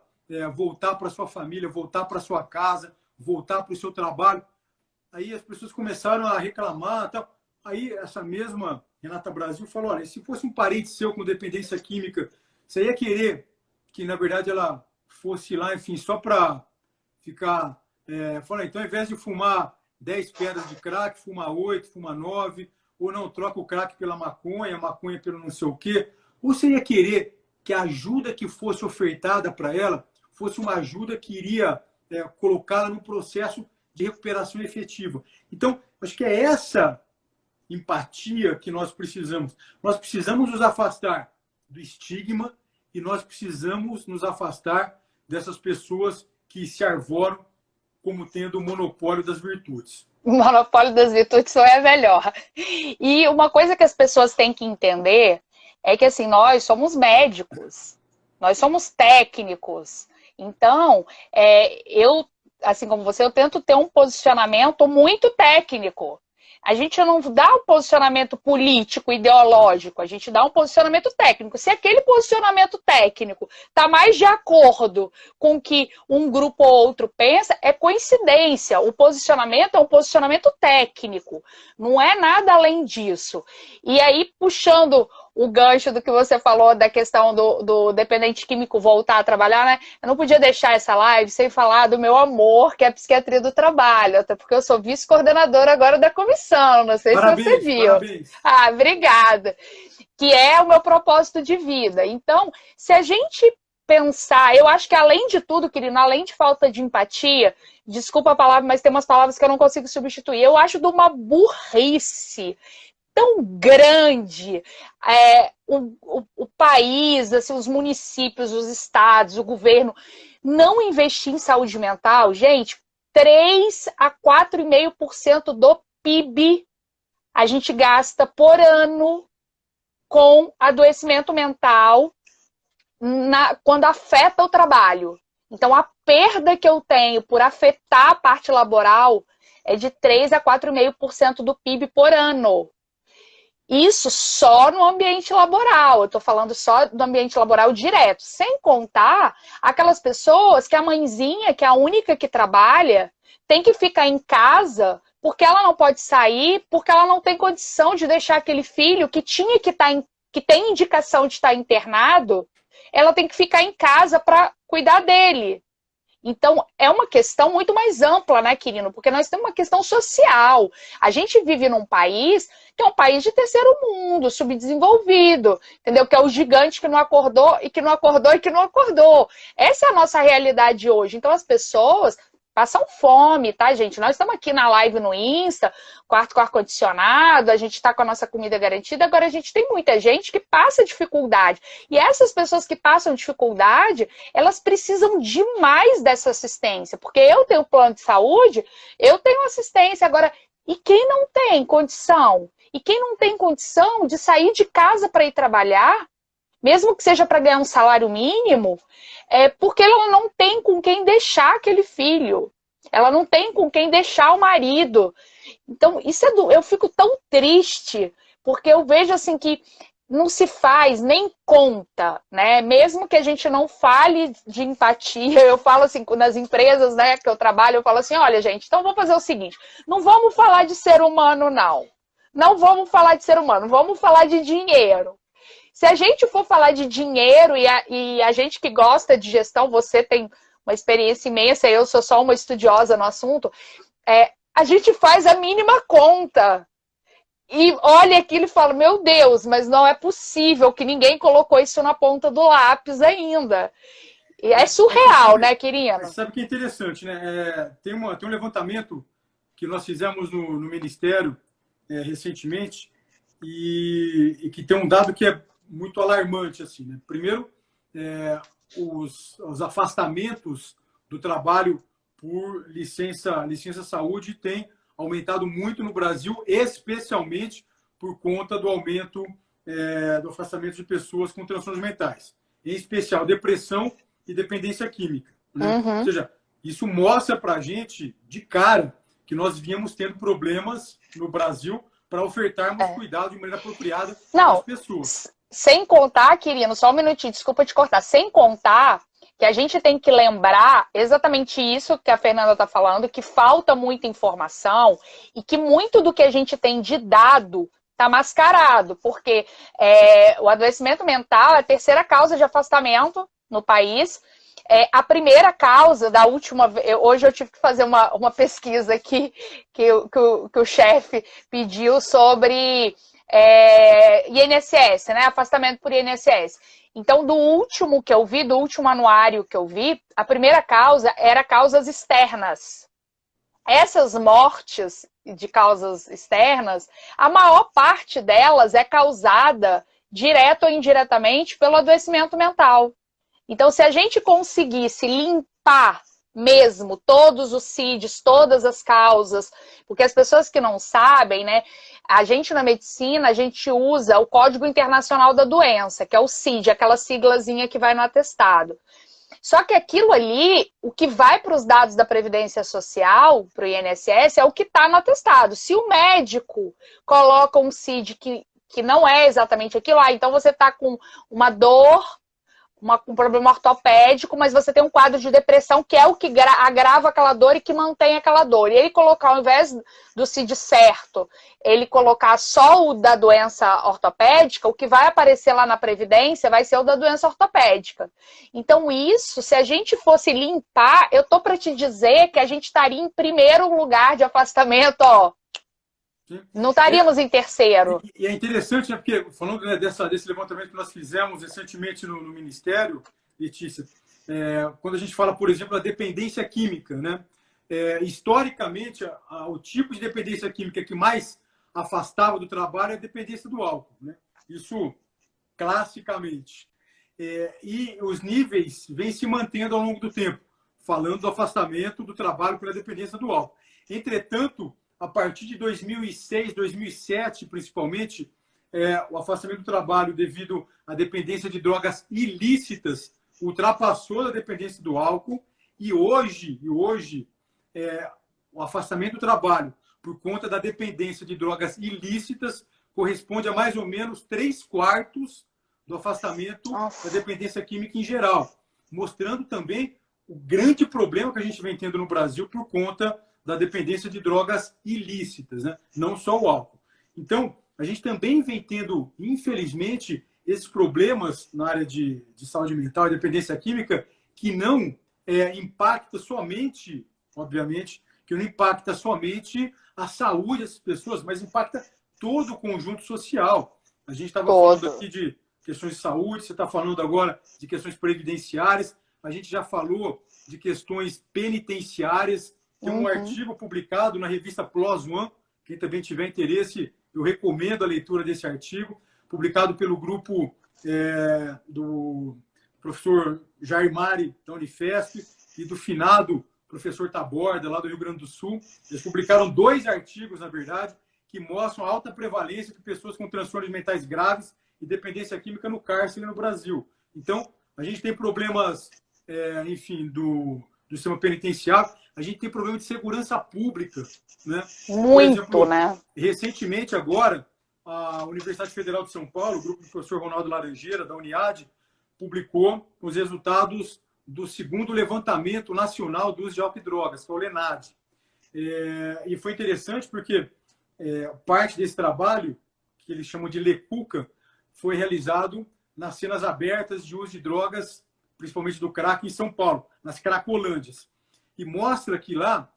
voltar para sua família, voltar para sua casa, voltar para o seu trabalho. Aí as pessoas começaram a reclamar. Tal. Aí essa mesma Renata Brasil falou, olha, se fosse um parente seu com dependência química, você ia querer que, na verdade, ela fosse lá, enfim, só para ficar... Fala, então, ao invés de fumar 10 pedras de crack, fuma 8, fuma 9, ou não, troca o crack pela maconha, a maconha pelo não sei o quê. Ou você ia querer que a ajuda que fosse ofertada para ela fosse uma ajuda que iria colocá-la no processo de recuperação efetiva. Então, acho que é essa empatia que nós precisamos. Nós precisamos nos afastar do estigma e nós precisamos nos afastar dessas pessoas que se arvoram como tendo o monopólio das virtudes. O monopólio das virtudes só é melhor. E uma coisa que as pessoas têm que entender é que, assim, nós somos médicos, nós somos técnicos. Então, eu, assim como você, eu tento ter um posicionamento muito técnico. A gente não dá um posicionamento político, ideológico, a gente dá um posicionamento técnico. Se aquele posicionamento técnico está mais de acordo com o que um grupo ou outro pensa, é coincidência. O posicionamento é um posicionamento técnico, não é nada além disso. E aí, puxando o gancho do que você falou da questão do dependente químico voltar a trabalhar, né? Eu não podia deixar essa live sem falar do meu amor, que é a psiquiatria do trabalho, até porque eu sou vice-coordenadora agora da comissão, não sei se você viu. Parabéns. Ah, obrigada. Que é o meu propósito de vida. Então, se a gente pensar, eu acho que além de tudo, querido, além de falta de empatia, desculpa a palavra, mas tem umas palavras que eu não consigo substituir, eu acho de uma burrice tão grande o país, assim, os municípios, os estados, o governo não investir em saúde mental. Gente, 3 a 4,5% do PIB a gente gasta por ano com adoecimento mental quando afeta o trabalho. Então, a perda que eu tenho por afetar a parte laboral é de 3 a 4,5% do PIB por ano. Isso só no ambiente laboral, eu estou falando só do ambiente laboral direto, sem contar aquelas pessoas que a mãezinha, que é a única que trabalha, tem que ficar em casa porque ela não pode sair, porque ela não tem condição de deixar aquele filho que tinha que que tem indicação de estar internado, ela tem que ficar em casa para cuidar dele. Então, é uma questão muito mais ampla, né, querido? Porque nós temos uma questão social. A gente vive num país que é um país de terceiro mundo, subdesenvolvido, entendeu? Que é o gigante que não acordou e que não acordou e que não acordou. Essa é a nossa realidade hoje. Então, as pessoas passam fome, tá, gente? Nós estamos aqui na live no Insta, quarto com ar-condicionado, a gente está com a nossa comida garantida, agora a gente tem muita gente que passa dificuldade. E essas pessoas que passam dificuldade, elas precisam demais dessa assistência, porque eu tenho plano de saúde, eu tenho assistência. Agora, e quem não tem condição? E quem não tem condição de sair de casa para ir trabalhar, mesmo que seja para ganhar um salário mínimo, porque ela não tem com quem deixar aquele filho. Ela não tem com quem deixar o marido. Então, eu fico tão triste, porque eu vejo assim que não se faz nem conta, né? Mesmo que a gente não fale de empatia, eu falo assim, nas empresas, né, que eu trabalho, eu falo assim, olha, gente, então vamos fazer o seguinte, não vamos falar de ser humano, não. Não vamos falar de ser humano, vamos falar de dinheiro. Se a gente for falar de dinheiro e a gente que gosta de gestão, você tem uma experiência imensa, eu sou só uma estudiosa no assunto, a gente faz a mínima conta. E olha aquilo e fala, meu Deus, mas não é possível que ninguém colocou isso na ponta do lápis ainda. E é surreal, né, Quirino? Sabe o que é interessante, né? Tem um levantamento que nós fizemos no Ministério recentemente e que tem um dado que é muito alarmante, assim, né? Primeiro, os afastamentos do trabalho por licença saúde têm aumentado muito no Brasil, especialmente por conta do aumento do afastamento de pessoas com transtornos mentais, em especial depressão e dependência química, né? Ou seja, isso mostra para a gente, de cara, que nós vínhamos tendo problemas no Brasil para ofertarmos cuidado de maneira apropriada às pessoas. Sem contar, Quirino, só um minutinho, desculpa te cortar, sem contar que a gente tem que lembrar exatamente isso que a Fernanda está falando, que falta muita informação e que muito do que a gente tem de dado está mascarado, porque o adoecimento mental é a terceira causa de afastamento no país. A primeira causa da última vez, hoje eu tive que fazer uma pesquisa aqui que o chefe pediu sobre INSS, né? Afastamento por INSS. Então, do último que eu vi, do último anuário que eu vi, a primeira causa era causas externas. Essas mortes de causas externas, a maior parte delas é causada direto ou indiretamente pelo adoecimento mental. Então, se a gente conseguisse limpar mesmo todos os CIDs, todas as causas, porque as pessoas que não sabem, né, a gente na medicina, a gente usa o Código Internacional da Doença, que é o CID, aquela siglazinha que vai no atestado. Só que aquilo ali, o que vai para os dados da Previdência Social, para o INSS, é o que está no atestado. Se o médico coloca um CID que não é exatamente aquilo, então você está com uma dor, um problema ortopédico, mas você tem um quadro de depressão que é o que agrava aquela dor e que mantém aquela dor. E ele colocar, ao invés do CID certo, ele colocar só o da doença ortopédica, o que vai aparecer lá na Previdência vai ser o da doença ortopédica. Então isso, se a gente fosse limpar, eu tô para te dizer que a gente estaria em primeiro lugar de afastamento, ó. Não estaríamos em terceiro. E é interessante, né, porque falando, né, desse levantamento que nós fizemos recentemente no Ministério, Letícia, quando a gente fala, por exemplo, da dependência química, né, historicamente, o tipo de dependência química que mais afastava do trabalho é a dependência do álcool, né? Isso classicamente. E os níveis vêm se mantendo ao longo do tempo, falando do afastamento do trabalho pela dependência do álcool. Entretanto, a partir de 2006, 2007, principalmente, o afastamento do trabalho devido à dependência de drogas ilícitas ultrapassou a dependência do álcool e hoje o afastamento do trabalho por conta da dependência de drogas ilícitas corresponde a mais ou menos 3/4 do afastamento da dependência química em geral, mostrando também o grande problema que a gente vem tendo no Brasil por conta da dependência de drogas ilícitas, né? Não só o álcool. Então, a gente também vem tendo, infelizmente, esses problemas na área de saúde mental e dependência química que não impacta somente, obviamente, que não impacta somente a saúde dessas pessoas, mas impacta todo o conjunto social. A gente estava falando aqui de questões de saúde, você está falando agora de questões previdenciárias, a gente já falou de questões penitenciárias. Tem um artigo publicado na revista PLOS ONE, quem também tiver interesse, eu recomendo a leitura desse artigo, publicado pelo grupo do professor Jair Mari, da Unifesp, e do finado professor Taborda, lá do Rio Grande do Sul. Eles publicaram 2 artigos, na verdade, que mostram a alta prevalência de pessoas com transtornos mentais graves e dependência química no cárcere no Brasil. Então, a gente tem problemas, enfim, do sistema penitenciário, a gente tem problema de segurança pública, né? Muito, por exemplo, né? Recentemente, agora, a Universidade Federal de São Paulo, o grupo do professor Ronaldo Laranjeira, da Uniad, publicou os resultados do 2º levantamento nacional do uso de álcool e drogas, que é o LENAD. E foi interessante porque parte desse trabalho, que eles chamam de LECUCA, foi realizado nas cenas abertas de uso de drogas, principalmente do crack, em São Paulo, nas cracolândias. E mostra que lá,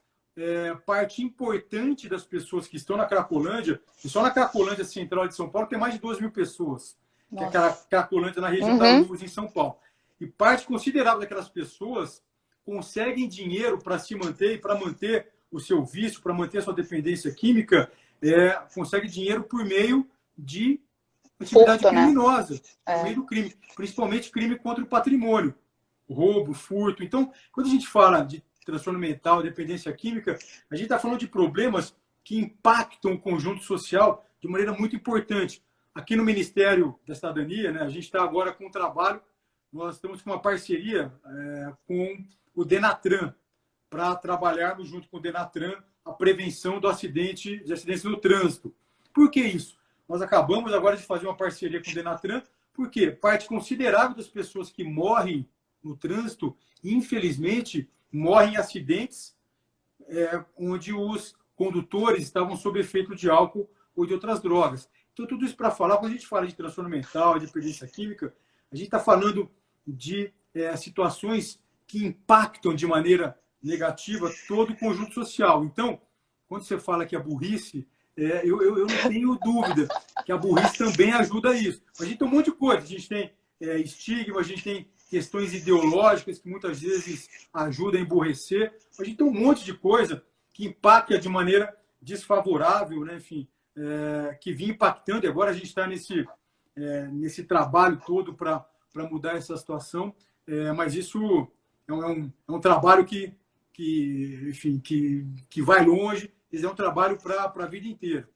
parte importante das pessoas que estão na Cracolândia, e só na Cracolândia Central de São Paulo tem mais de 2.000 pessoas, que é a Cracolândia na região da Luz, em São Paulo. E parte considerável daquelas pessoas conseguem dinheiro para se manter e para manter o seu vício, para manter a sua dependência química, consegue dinheiro por meio de atividade criminosa, por meio do crime, principalmente crime contra o patrimônio. roubo, furto. Então, quando a gente fala de transtorno mental, dependência química, a gente está falando de problemas que impactam o conjunto social de maneira muito importante. Aqui no Ministério da Cidadania, né, a gente está agora com um trabalho, nós estamos com uma parceria com o Denatran, para trabalharmos junto com o Denatran a prevenção de acidentes no trânsito. Por que isso? Nós acabamos agora de fazer uma parceria com o Denatran, porque parte considerável das pessoas que morrem no trânsito, infelizmente, morrem em acidentes onde os condutores estavam sob efeito de álcool ou de outras drogas. Então, tudo isso para falar, quando a gente fala de transtorno mental, de dependência química, a gente está falando de situações que impactam de maneira negativa todo o conjunto social. Então, quando você fala que a burrice, eu não tenho dúvida que a burrice também ajuda isso. A gente tem um monte de coisa. A gente tem estigma, a gente tem questões ideológicas que muitas vezes ajudam a emburrecer. A gente tem um monte de coisa que impacta de maneira desfavorável, né? Enfim, que vinha impactando, e agora a gente está nesse trabalho todo para mudar essa situação. Mas isso é um trabalho enfim, que vai longe, é um trabalho para a vida inteira.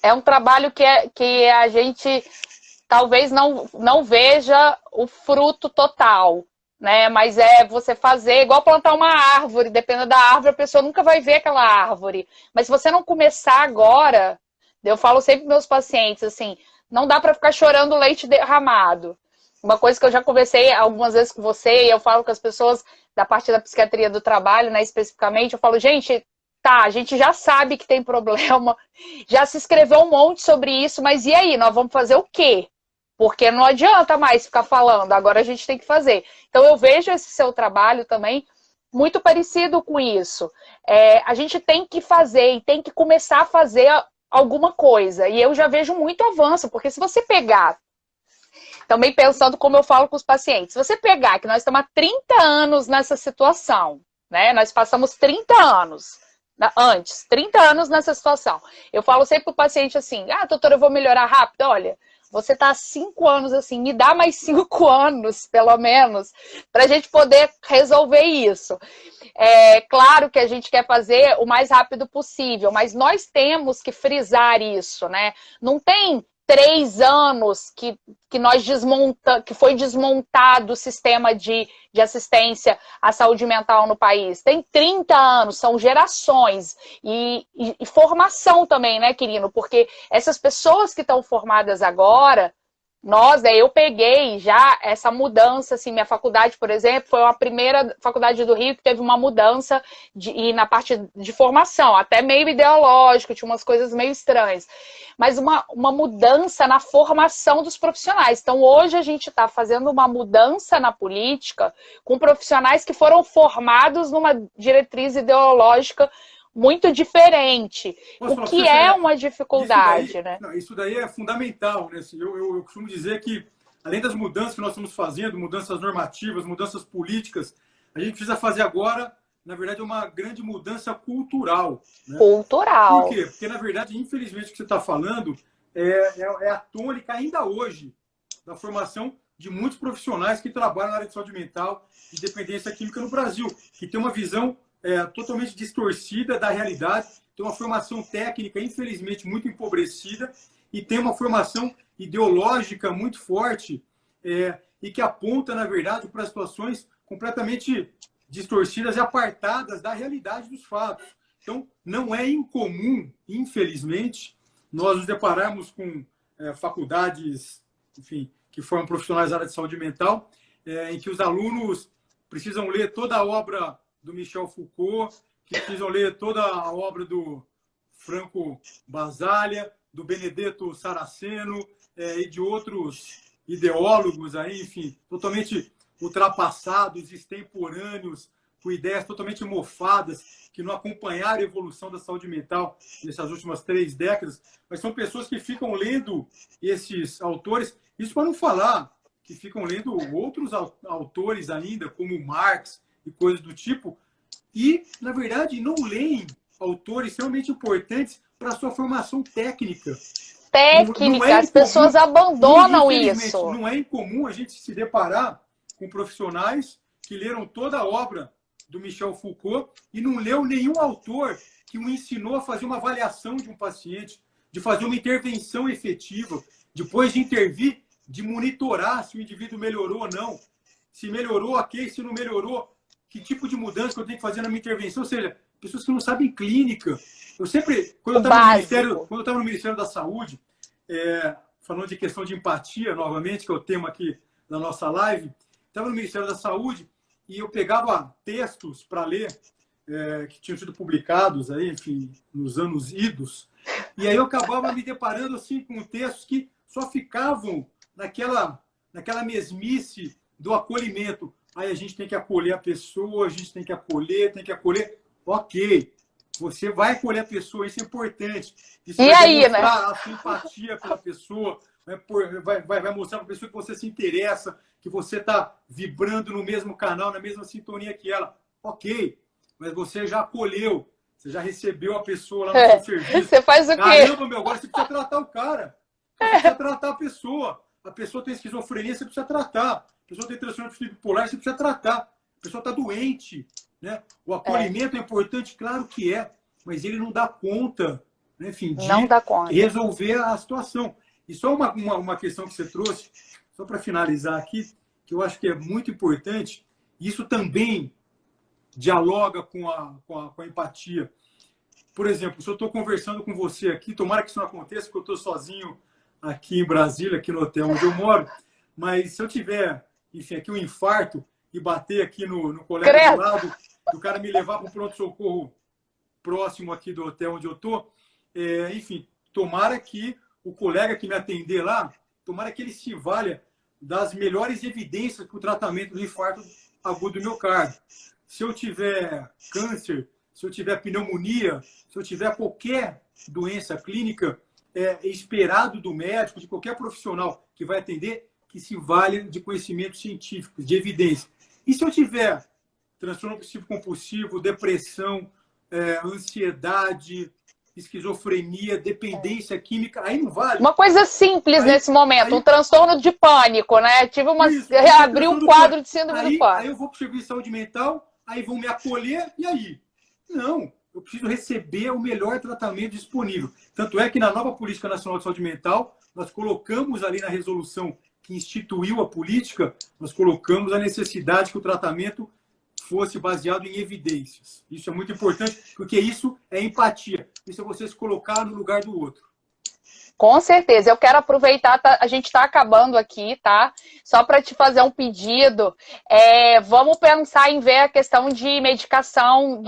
É um trabalho que a gente talvez não veja o fruto total, né? Mas você fazer, igual plantar uma árvore, dependendo da árvore, a pessoa nunca vai ver aquela árvore. Mas se você não começar agora, eu falo sempre para meus pacientes, assim, não dá para ficar chorando leite derramado. Uma coisa que eu já conversei algumas vezes com você, e eu falo com as pessoas da parte da psiquiatria do trabalho, né, especificamente, eu falo, gente, tá, a gente já sabe que tem problema, já se escreveu um monte sobre isso, mas e aí, nós vamos fazer o quê? Porque não adianta mais ficar falando, agora a gente tem que fazer. Então eu vejo esse seu trabalho também muito parecido com isso. A gente tem que fazer e tem que começar a fazer alguma coisa. E eu já vejo muito avanço, porque se você pegar, também pensando como eu falo com os pacientes, se você pegar que nós estamos há 30 anos nessa situação, né? Nós passamos 30 anos antes, 30 anos nessa situação. Eu falo sempre para o paciente assim, doutora, eu vou melhorar rápido. Olha, você está há 5 anos assim, me dá mais 5 anos, pelo menos, para a gente poder resolver isso. Claro que a gente quer fazer o mais rápido possível, mas nós temos que frisar isso, né? Não tem 3 anos que foi desmontado o sistema de assistência à saúde mental no país. Tem 30 anos, são gerações. E formação também, né, Quirino? Porque essas pessoas que estão formadas agora, eu peguei já essa mudança, assim, minha faculdade, por exemplo, foi a primeira faculdade do Rio que teve uma mudança e na parte de formação, até meio ideológico, tinha umas coisas meio estranhas, mas uma mudança na formação dos profissionais. Então, hoje a gente está fazendo uma mudança na política com profissionais que foram formados numa diretriz ideológica muito diferente, o que é uma dificuldade, né? Não, isso daí é fundamental, né? Eu costumo dizer que, além das mudanças que nós estamos fazendo, mudanças normativas, mudanças políticas, a gente precisa fazer agora, na verdade, uma grande mudança cultural. Né? Cultural. Por quê? Porque, na verdade, infelizmente, o que você está falando é a tônica, ainda hoje, da formação de muitos profissionais que trabalham na área de saúde mental e dependência química no Brasil, que tem uma visão totalmente distorcida da realidade, tem uma formação técnica, infelizmente, muito empobrecida e tem uma formação ideológica muito forte e que aponta, na verdade, para situações completamente distorcidas e apartadas da realidade dos fatos. Então, não é incomum, infelizmente, nós nos depararmos com faculdades, enfim, que formam profissionais da área de saúde mental, em que os alunos precisam ler toda a obra do Michel Foucault, que precisam ler toda a obra do Franco Basaglia, do Benedetto Saraceno e de outros ideólogos aí, enfim, totalmente ultrapassados, extemporâneos, com ideias totalmente mofadas, que não acompanharam a evolução da saúde mental nessas últimas 3 décadas, mas são pessoas que ficam lendo esses autores, isso para não falar que ficam lendo outros autores ainda, como Marx, e coisas do tipo, e, na verdade, não leem autores extremamente importantes para a sua formação técnica. Não as pessoas abandonam isso. Não é incomum a gente se deparar com profissionais que leram toda a obra do Michel Foucault e não leu nenhum autor que o ensinou a fazer uma avaliação de um paciente, de fazer uma intervenção efetiva, depois de intervir, de monitorar se o indivíduo melhorou ou não. Se melhorou, ok. Se não melhorou, que tipo de mudança que eu tenho que fazer na minha intervenção? Ou seja, pessoas que não sabem clínica. Eu sempre, quando eu estava no Ministério da Saúde, falando de questão de empatia, novamente, que é o tema aqui da nossa live, estava no Ministério da Saúde e eu pegava textos para ler, que tinham sido publicados aí, enfim, nos anos idos, e aí eu acabava me deparando assim, com textos que só ficavam naquela mesmice do acolhimento. Aí a gente tem que acolher a pessoa, a gente tem que acolher. Ok, você vai acolher a pessoa, isso é importante. Isso e vai aí, demonstrar, né? a simpatia pela pessoa, vai mostrar para a pessoa que você se interessa, que você está vibrando no mesmo canal, na mesma sintonia que ela. Ok, mas você já acolheu, você já recebeu a pessoa lá no seu serviço. Você faz o quê? Caramba, meu, agora você precisa tratar o cara. Você precisa tratar a pessoa. A pessoa tem esquizofrenia, você precisa tratar. A pessoa tem transtorno bipolar, você precisa tratar. A pessoa está doente. Né? O acolhimento é importante, claro que é, mas ele não dá conta, né, enfim, de resolver a situação. E só uma questão que você trouxe, só para finalizar aqui, que eu acho que é muito importante, isso também dialoga com a empatia. Por exemplo, se eu estou conversando com você aqui, tomara que isso não aconteça, porque eu estou sozinho aqui em Brasília, aqui no hotel onde eu moro, mas se eu tiver, enfim, aqui um infarto e bater aqui no colega do lado, do cara me levar para um pronto-socorro próximo aqui do hotel onde eu estou, enfim, tomara que o colega que me atender lá, tomara que ele se valha das melhores evidências para o tratamento do infarto agudo do miocárdio. Se eu tiver câncer, se eu tiver pneumonia, se eu tiver qualquer doença clínica, é esperado do médico, de qualquer profissional que vai atender, que se valha de conhecimentos científicos, de evidência. E se eu tiver transtorno obsessivo-compulsivo, depressão, ansiedade, esquizofrenia, dependência química, aí não vale. Uma coisa simples nesse momento, um transtorno de pânico, né? Reabri um quadro de síndrome do pânico. Aí eu vou para o serviço de saúde mental, aí vão me acolher, e aí? Não, eu preciso receber o melhor tratamento disponível. Tanto é que na nova Política Nacional de Saúde Mental, nós colocamos ali na resolução que instituiu a política, nós colocamos a necessidade que o tratamento fosse baseado em evidências. Isso é muito importante, porque isso é empatia. Isso é você se colocar no lugar do outro. Com certeza. Eu quero aproveitar, a gente está acabando aqui, tá? Só para te fazer um pedido. Vamos pensar em ver a questão de medicação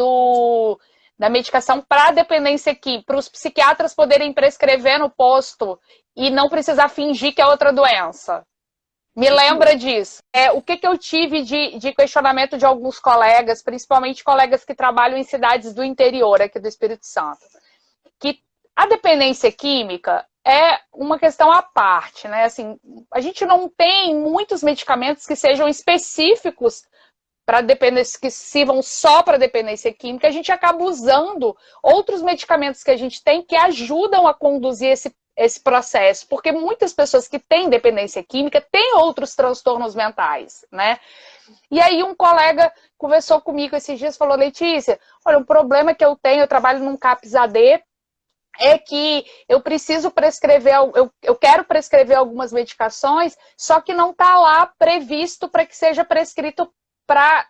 da medicação para dependência aqui, para os psiquiatras poderem prescrever no posto e não precisar fingir que é outra doença. Me lembra disso. O que eu tive de questionamento de alguns colegas, principalmente colegas que trabalham em cidades do interior aqui do Espírito Santo, que a dependência química é uma questão à parte, né? Assim, a gente não tem muitos medicamentos que sejam específicos para dependência, que sirvam só para dependência química. A gente acaba usando outros medicamentos que a gente tem que ajudam a conduzir esse processo, porque muitas pessoas que têm dependência química têm outros transtornos mentais, né? E aí um colega conversou comigo esses dias, falou: Letícia, olha, um problema que eu tenho, eu trabalho num CAPS AD, é que eu preciso prescrever, eu quero prescrever algumas medicações, só que não está lá previsto para que seja prescrito para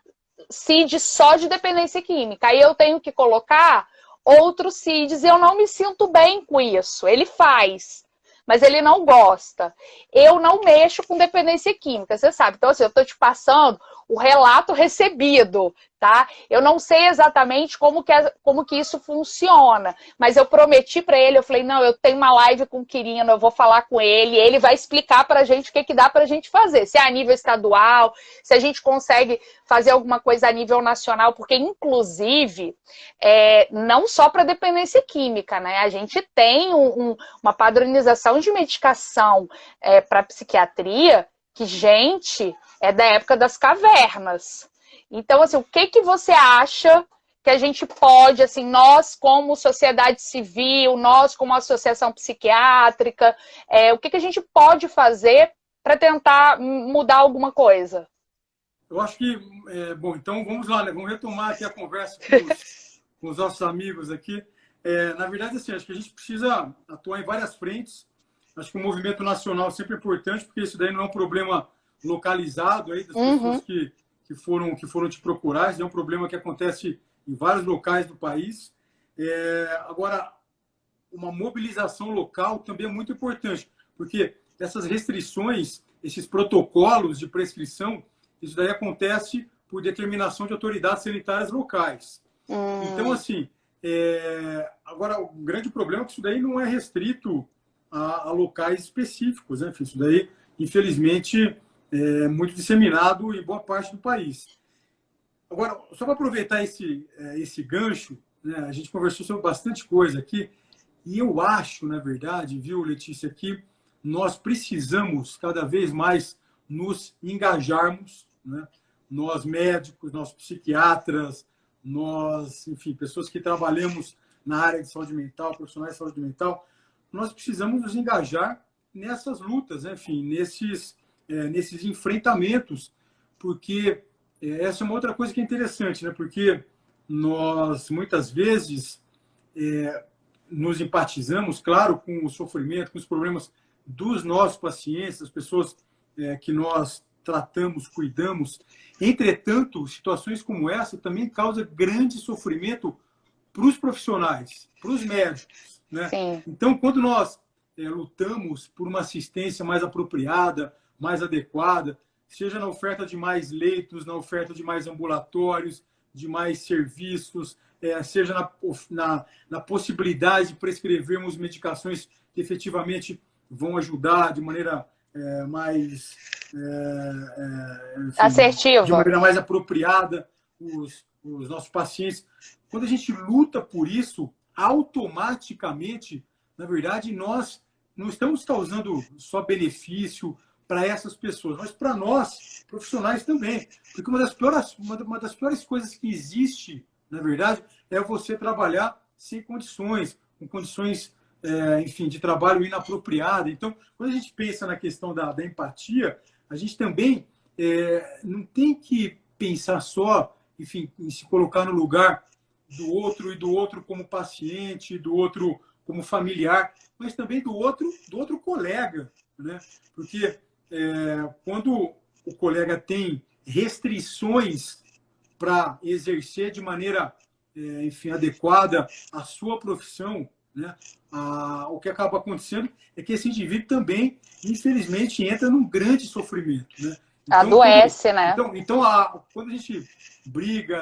CID só de dependência química. Aí eu tenho que colocar outros CIDs e eu não me sinto bem com isso. Ele faz, mas ele não gosta. Eu não mexo com dependência química, você sabe. Então, assim, eu estou te passando o relato recebido, tá? Eu não sei exatamente como que isso funciona, mas eu prometi para ele, eu falei, não, eu tenho uma live com o Quirino, eu vou falar com ele vai explicar pra gente o que dá pra gente fazer, se é a nível estadual, se a gente consegue fazer alguma coisa a nível nacional, porque, inclusive, não só para dependência química, né? A gente tem uma padronização de medicação para psiquiatria que, gente, é da época das cavernas. Então, assim, o que você acha que a gente pode, assim, nós como sociedade civil, nós como associação psiquiátrica, o que a gente pode fazer para tentar mudar alguma coisa? eu acho que, bom, então vamos lá, né? Vamos retomar aqui a conversa com os nossos amigos aqui. Na verdade, assim, acho que a gente precisa atuar em várias frentes. Acho que o movimento nacional sempre é importante, porque isso daí não é um problema localizado aí das pessoas que foram te procurar, isso é um problema que acontece em vários locais do país. Agora, uma mobilização local também é muito importante, porque essas restrições, esses protocolos de prescrição, isso daí acontece por determinação de autoridades sanitárias locais. Então, assim, agora, o grande problema é que isso daí não é restrito a locais específicos, né? Isso daí, infelizmente, é muito disseminado em boa parte do país. Agora, só para aproveitar esse gancho, né, a gente conversou sobre bastante coisa aqui, e eu acho, na verdade, viu, Letícia, que nós precisamos cada vez mais nos engajarmos, né? Nós médicos, nós psiquiatras, nós, enfim, pessoas que trabalhamos na área de saúde mental, profissionais de saúde mental, nós precisamos nos engajar nessas lutas, né? Enfim, nesses enfrentamentos, porque essa é uma outra coisa que é interessante, né? Porque nós, muitas vezes, nos empatizamos, claro, com o sofrimento, com os problemas dos nossos pacientes, das pessoas que nós tratamos, cuidamos. Entretanto, situações como essa também causam grande sofrimento para os profissionais, para os médicos, né? Então, quando nós lutamos por uma assistência mais apropriada, mais adequada, seja na oferta de mais leitos, na oferta de mais ambulatórios, de mais serviços, seja na possibilidade de prescrevermos medicações que efetivamente vão ajudar de maneira mais enfim, assertiva, de maneira mais apropriada os nossos pacientes. Quando a gente luta por isso, automaticamente, na verdade, nós não estamos causando só benefício para essas pessoas, mas para nós, profissionais também. Porque uma das piores coisas que existe, na verdade, é você trabalhar sem condições, com condições, enfim, de trabalho inapropriado. Então, quando a gente pensa na questão da empatia, a gente também não tem que pensar só, enfim, em se colocar no lugar do outro e do outro como paciente, do outro como familiar, mas também do outro colega, né? Porque quando o colega tem restrições para exercer de maneira, enfim, adequada a sua profissão, né? O que acaba acontecendo é que esse indivíduo também, infelizmente, entra num grande sofrimento, né? Então, adoece, né? Então, quando a gente briga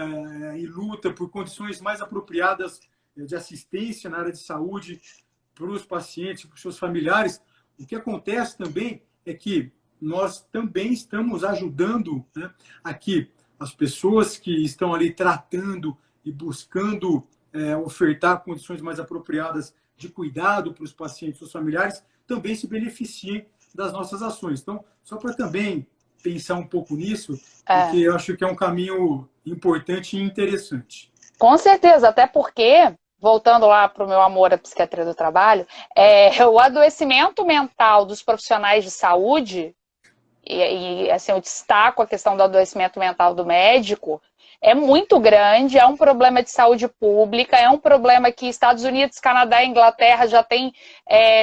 e luta por condições mais apropriadas de assistência na área de saúde para os pacientes, para os seus familiares, o que acontece também é que nós também estamos ajudando, né, aqui as pessoas que estão ali tratando e buscando ofertar condições mais apropriadas de cuidado para os pacientes e os familiares, também se beneficiem das nossas ações. Então, só para também pensar um pouco nisso, porque eu acho que é um caminho importante e interessante. Com certeza, até porque, voltando lá para o meu amor à psiquiatria do trabalho, o adoecimento mental dos profissionais de saúde, e assim, eu destaco a questão do adoecimento mental do médico, é muito grande, é um problema de saúde pública, é um problema que Estados Unidos, Canadá e Inglaterra já tem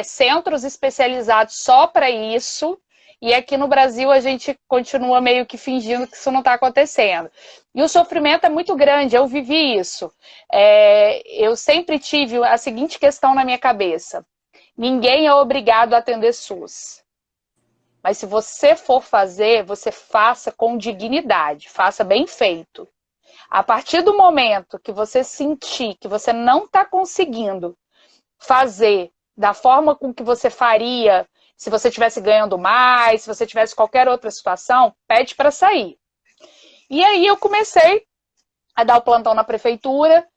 centros especializados só para isso, e aqui no Brasil a gente continua meio que fingindo que isso não está acontecendo. E o sofrimento é muito grande, eu vivi isso. Eu sempre tive a seguinte questão na minha cabeça: ninguém é obrigado a atender SUS. Mas se você for fazer, você faça com dignidade, faça bem feito. A partir do momento que você sentir que você não está conseguindo fazer da forma com que você faria se você estivesse ganhando mais, se você tivesse qualquer outra situação, pede para sair. E aí eu comecei a dar o plantão na prefeitura,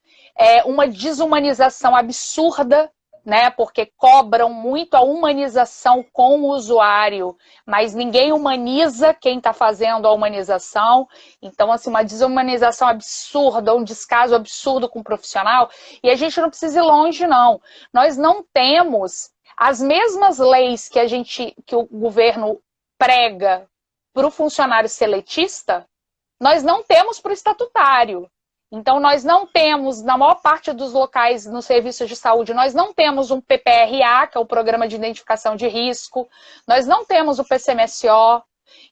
uma desumanização absurda, né? Porque cobram muito a humanização com o usuário, mas ninguém humaniza quem está fazendo a humanização. Então, assim, uma desumanização absurda, um descaso absurdo com o profissional. E a gente não precisa ir longe, não. Nós não temos as mesmas leis que o governo prega para o funcionário seletista, nós não temos para o estatutário. Então, nós não temos, na maior parte dos locais nos serviços de saúde, nós não temos um PPRA, que é o Programa de Identificação de Risco, nós não temos o PCMSO.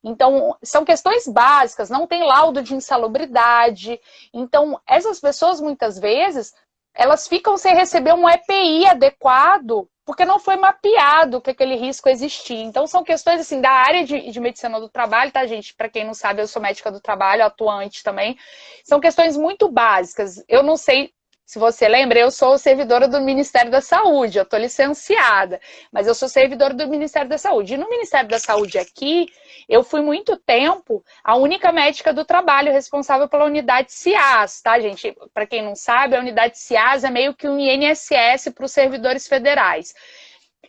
Então, são questões básicas, não tem laudo de insalubridade. Então, essas pessoas, muitas vezes, elas ficam sem receber um EPI adequado, porque não foi mapeado que aquele risco existia. Então, são questões assim da área de medicina do trabalho, tá, gente? Para quem não sabe, eu sou médica do trabalho, atuante também. São questões muito básicas. Eu não sei se você lembra, eu sou servidora do Ministério da Saúde, eu estou licenciada, mas eu sou servidora do Ministério da Saúde. E no Ministério da Saúde aqui, eu fui muito tempo a única médica do trabalho responsável pela unidade CIAS, tá, gente? Para quem não sabe, a unidade CIAS é meio que um INSS para os servidores federais.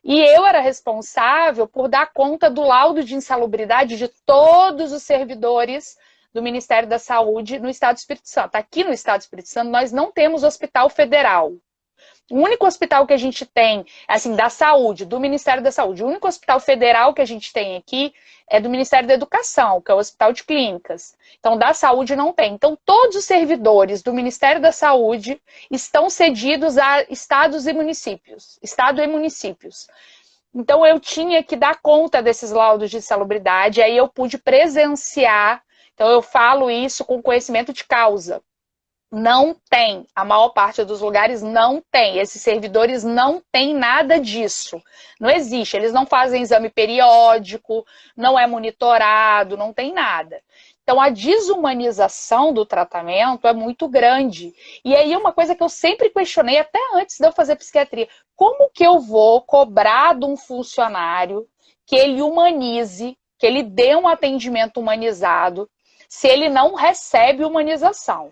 E eu era responsável por dar conta do laudo de insalubridade de todos os servidores do Ministério da Saúde no Estado do Espírito Santo. Aqui no Estado do Espírito Santo, nós não temos hospital federal. O único hospital que a gente tem, assim, da saúde, do Ministério da Saúde, o único hospital federal que a gente tem aqui é do Ministério da Educação, que é o Hospital de Clínicas. Então, da saúde não tem. Então, todos os servidores do Ministério da Saúde estão cedidos a estados e municípios. Estado e municípios. Então, eu tinha que dar conta desses laudos de insalubridade, aí eu pude presenciar. Então, eu falo isso com conhecimento de causa. Não tem, a maior parte dos lugares não tem. Esses servidores não têm nada disso. Não existe, eles não fazem exame periódico, não é monitorado, não tem nada. Então, a desumanização do tratamento é muito grande. E aí, uma coisa que eu sempre questionei, até antes de eu fazer psiquiatria, como que eu vou cobrar de um funcionário que ele humanize, que ele dê um atendimento humanizado, se ele não recebe humanização?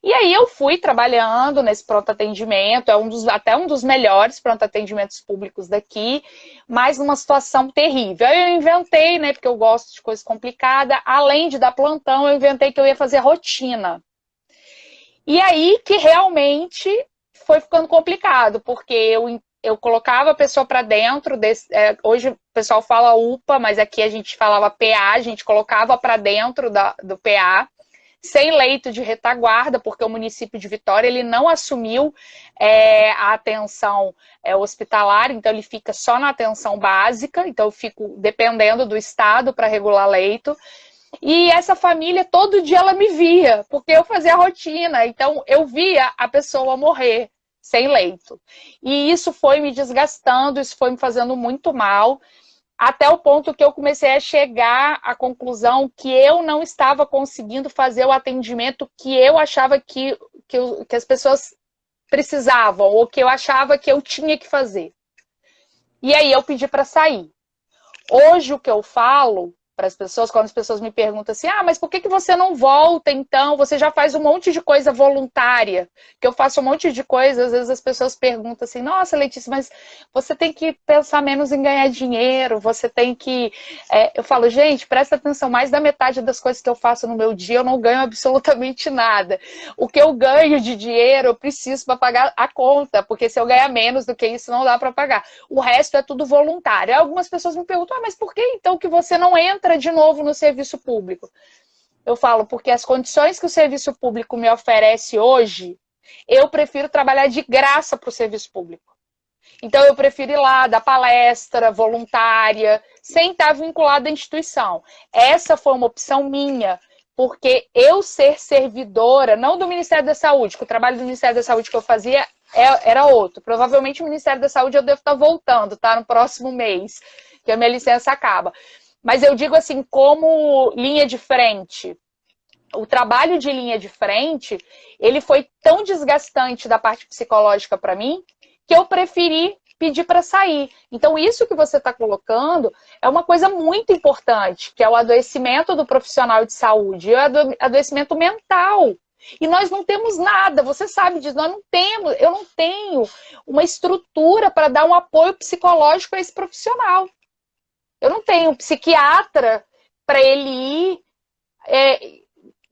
E aí eu fui trabalhando nesse pronto atendimento, até um dos melhores pronto atendimentos públicos daqui, mas numa situação terrível. Aí eu inventei, né, porque eu gosto de coisa complicada, além de dar plantão, eu inventei que eu ia fazer rotina. E aí que realmente foi ficando complicado, porque eu colocava a pessoa para dentro, hoje o pessoal fala UPA, mas aqui a gente falava PA, a gente colocava para dentro do PA, sem leito de retaguarda, porque o município de Vitória ele não assumiu a atenção hospitalar, então ele fica só na atenção básica, então eu fico dependendo do estado para regular leito. E essa família, todo dia ela me via, porque eu fazia a rotina, então eu via a pessoa morrer sem leito. E isso foi me desgastando, isso foi me fazendo muito mal, até o ponto que eu comecei a chegar à conclusão que eu não estava conseguindo fazer o atendimento que eu achava que as pessoas precisavam, ou que eu achava que eu tinha que fazer. E aí eu pedi para sair. Hoje o que eu falo para as pessoas, quando as pessoas me perguntam assim, mas por que você não volta então? Você já faz um monte de coisa voluntária, que eu faço um monte de coisa, às vezes as pessoas perguntam assim, nossa, Letícia, mas você tem que pensar menos em ganhar dinheiro, você tem que... Eu falo, gente, presta atenção, mais da metade das coisas que eu faço no meu dia, eu não ganho absolutamente nada. O que eu ganho de dinheiro, eu preciso para pagar a conta, porque se eu ganhar menos do que isso, não dá para pagar. O resto é tudo voluntário. Aí algumas pessoas me perguntam, mas por que então que você não entra de novo no serviço público? Eu falo, porque as condições que o serviço público me oferece hoje, eu prefiro trabalhar de graça para o serviço público. Então eu prefiro ir lá, dar palestra voluntária, sem estar vinculada à instituição. Essa foi uma opção minha, porque eu ser servidora, não do Ministério da Saúde, que o trabalho do Ministério da Saúde que eu fazia era outro. Provavelmente o Ministério da Saúde eu devo estar voltando, tá? No próximo mês, que a minha licença acaba. Mas eu digo assim, como linha de frente, o trabalho de linha de frente, ele foi tão desgastante da parte psicológica para mim, que eu preferi pedir para sair. Então, isso que você está colocando é uma coisa muito importante, que é o adoecimento do profissional de saúde, e o adoecimento mental. E nós não temos nada, você sabe disso, eu não tenho uma estrutura para dar um apoio psicológico a esse profissional. Eu não tenho um psiquiatra para ele ir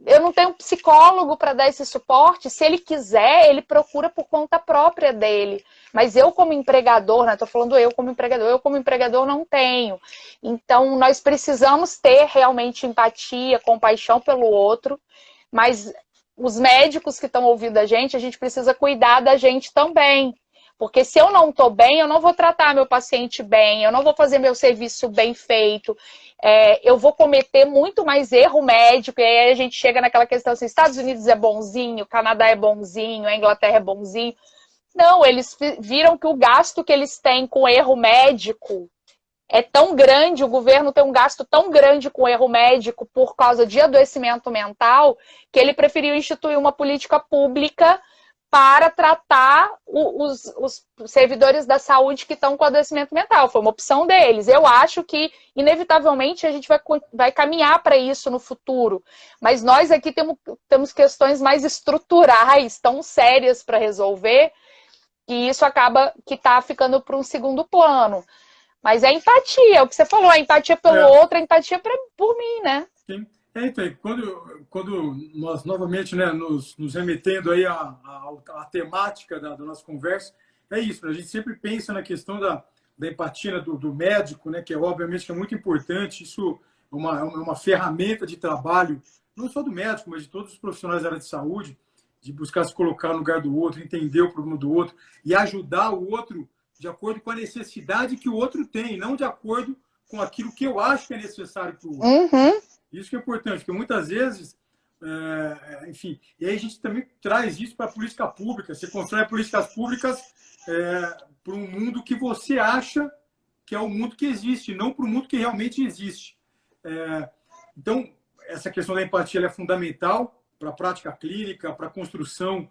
eu não tenho psicólogo para dar esse suporte. Se ele quiser, ele procura por conta própria dele. Mas eu como empregador, né? Estou falando eu como empregador não tenho. Então, nós precisamos ter realmente empatia, compaixão pelo outro, mas os médicos que estão ouvindo a gente precisa cuidar da gente também. Porque se eu não estou bem, eu não vou tratar meu paciente bem, eu não vou fazer meu serviço bem feito, eu vou cometer muito mais erro médico, e aí a gente chega naquela questão assim, Estados Unidos é bonzinho, Canadá é bonzinho, a Inglaterra é bonzinho. Não, eles viram que o gasto que eles têm com erro médico é tão grande, o governo tem um gasto tão grande com erro médico por causa de adoecimento mental, que ele preferiu instituir uma política pública para tratar os servidores da saúde que estão com adoecimento mental. Foi uma opção deles. Eu acho que, inevitavelmente, a gente vai caminhar para isso no futuro. Mas nós aqui temos questões mais estruturais, tão sérias para resolver, que isso acaba que está ficando para um segundo plano. Mas é empatia, é o que você falou, a empatia pelo outro, a empatia por mim, né? Sim. Então, quando nós novamente, né, nos remetendo aí à temática da nossa conversa, é isso, né? A gente sempre pensa na questão da empatia, né, do médico, né, que obviamente que é muito importante, isso é uma ferramenta de trabalho, não só do médico, mas de todos os profissionais da área de saúde, de buscar se colocar no lugar do outro, entender o problema do outro e ajudar o outro de acordo com a necessidade que o outro tem, não de acordo com aquilo que eu acho que é necessário para o outro. Uhum. Isso que é importante, porque muitas vezes, enfim, e aí a gente também traz isso para a política pública. Você constrói políticas públicas para um mundo que você acha que é o mundo que existe, não para o mundo que realmente existe. Então, essa questão da empatia ela é fundamental para a prática clínica, para a construção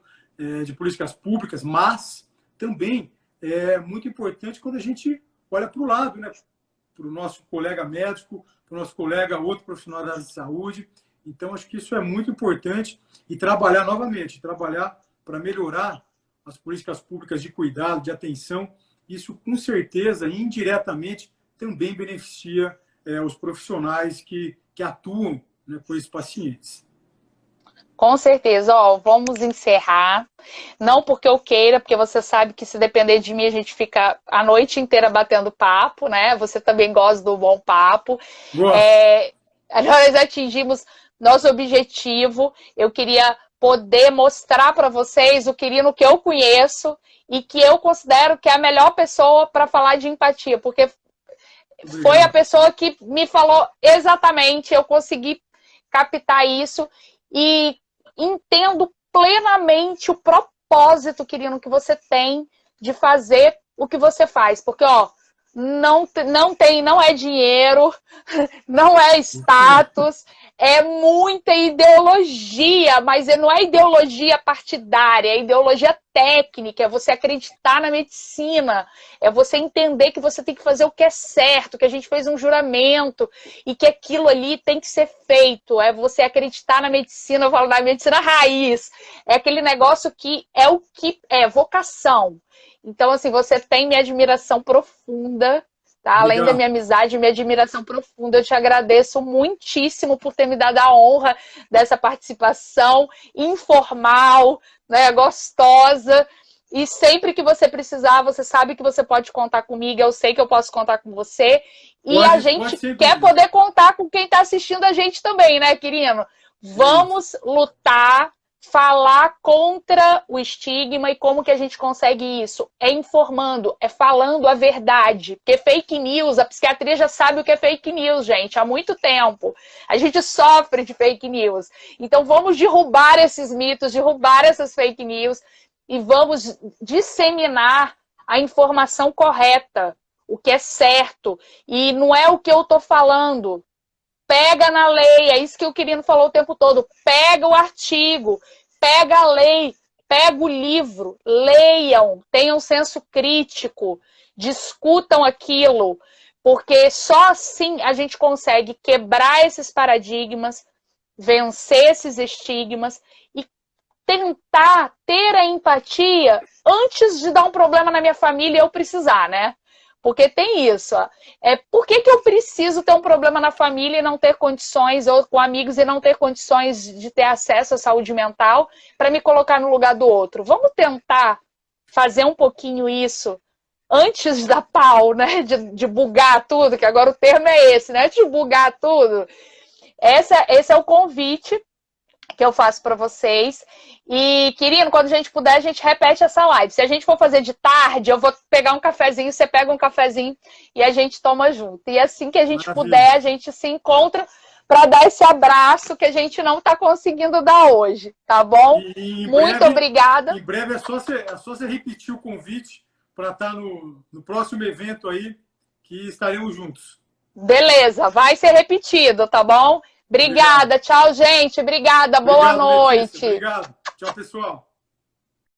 de políticas públicas, mas também é muito importante quando a gente olha para o lado, né? Para o nosso colega médico, para o nosso colega, outro profissional da área de saúde. Então, acho que isso é muito importante e trabalhar novamente, trabalhar para melhorar as políticas públicas de cuidado, de atenção. Isso, com certeza, indiretamente, também beneficia os profissionais que atuam, né, com esses pacientes. Com certeza, vamos encerrar. Não porque eu queira, porque você sabe que se depender de mim, a gente fica a noite inteira batendo papo, né? Você também gosta do bom papo. Nós atingimos nosso objetivo. Eu queria poder mostrar para vocês o Quirino que eu conheço e que eu considero que é a melhor pessoa para falar de empatia, porque foi a pessoa que me falou exatamente, eu consegui captar isso e entendo plenamente o propósito, Quirino, que você tem de fazer o que você faz. Porque, não é dinheiro, não é status, é muita ideologia, mas não é ideologia partidária, é ideologia técnica, é você acreditar na medicina, é você entender que você tem que fazer o que é certo, que a gente fez um juramento e que aquilo ali tem que ser feito, é você acreditar na medicina, eu falo da medicina raiz, é aquele negócio que é o que é vocação. Então, assim, você tem minha admiração profunda, tá? Além da minha amizade, minha admiração profunda. Eu te agradeço muitíssimo por ter me dado a honra dessa participação informal, né, gostosa. E sempre que você precisar, você sabe que você pode contar comigo. Eu sei que eu posso contar com você. E a gente quer poder contar com quem está assistindo a gente também, né, Quirino? Vamos lutar, falar contra o estigma. E como que a gente consegue isso? É informando, é falando a verdade. Porque fake news, a psiquiatria já sabe o que é fake news, gente, há muito tempo. A gente sofre de fake news. Então vamos derrubar esses mitos, derrubar essas fake news e vamos disseminar a informação correta, o que é certo. E não é o que eu estou falando. Pega na lei, é isso que o Quirino falou o tempo todo. Pega o artigo, pega a lei, pega o livro, leiam, tenham senso crítico, discutam aquilo, porque só assim a gente consegue quebrar esses paradigmas, vencer esses estigmas e tentar ter a empatia antes de dar um problema na minha família e eu precisar, né? Porque tem isso, ó. Por que eu preciso ter um problema na família e não ter condições, ou com amigos e não ter condições de ter acesso à saúde mental para me colocar no lugar do outro? Vamos tentar fazer um pouquinho isso antes da pau, né? De bugar tudo, que agora o termo é esse, né? Antes de bugar tudo. Esse é o convite que eu faço para vocês. E, querido, quando a gente puder, a gente repete essa live. Se a gente for fazer de tarde, eu vou pegar um cafezinho, você pega um cafezinho e a gente toma junto. E assim que a gente puder, a gente se encontra para dar esse abraço que a gente não está conseguindo dar hoje, tá bom? Muito obrigada. Em breve é só você repetir o convite para estar no próximo evento aí, que estaremos juntos. Beleza, vai ser repetido, tá bom? Obrigada, tchau, gente. Obrigada, boa noite. Letícia. Obrigado. Tchau, pessoal.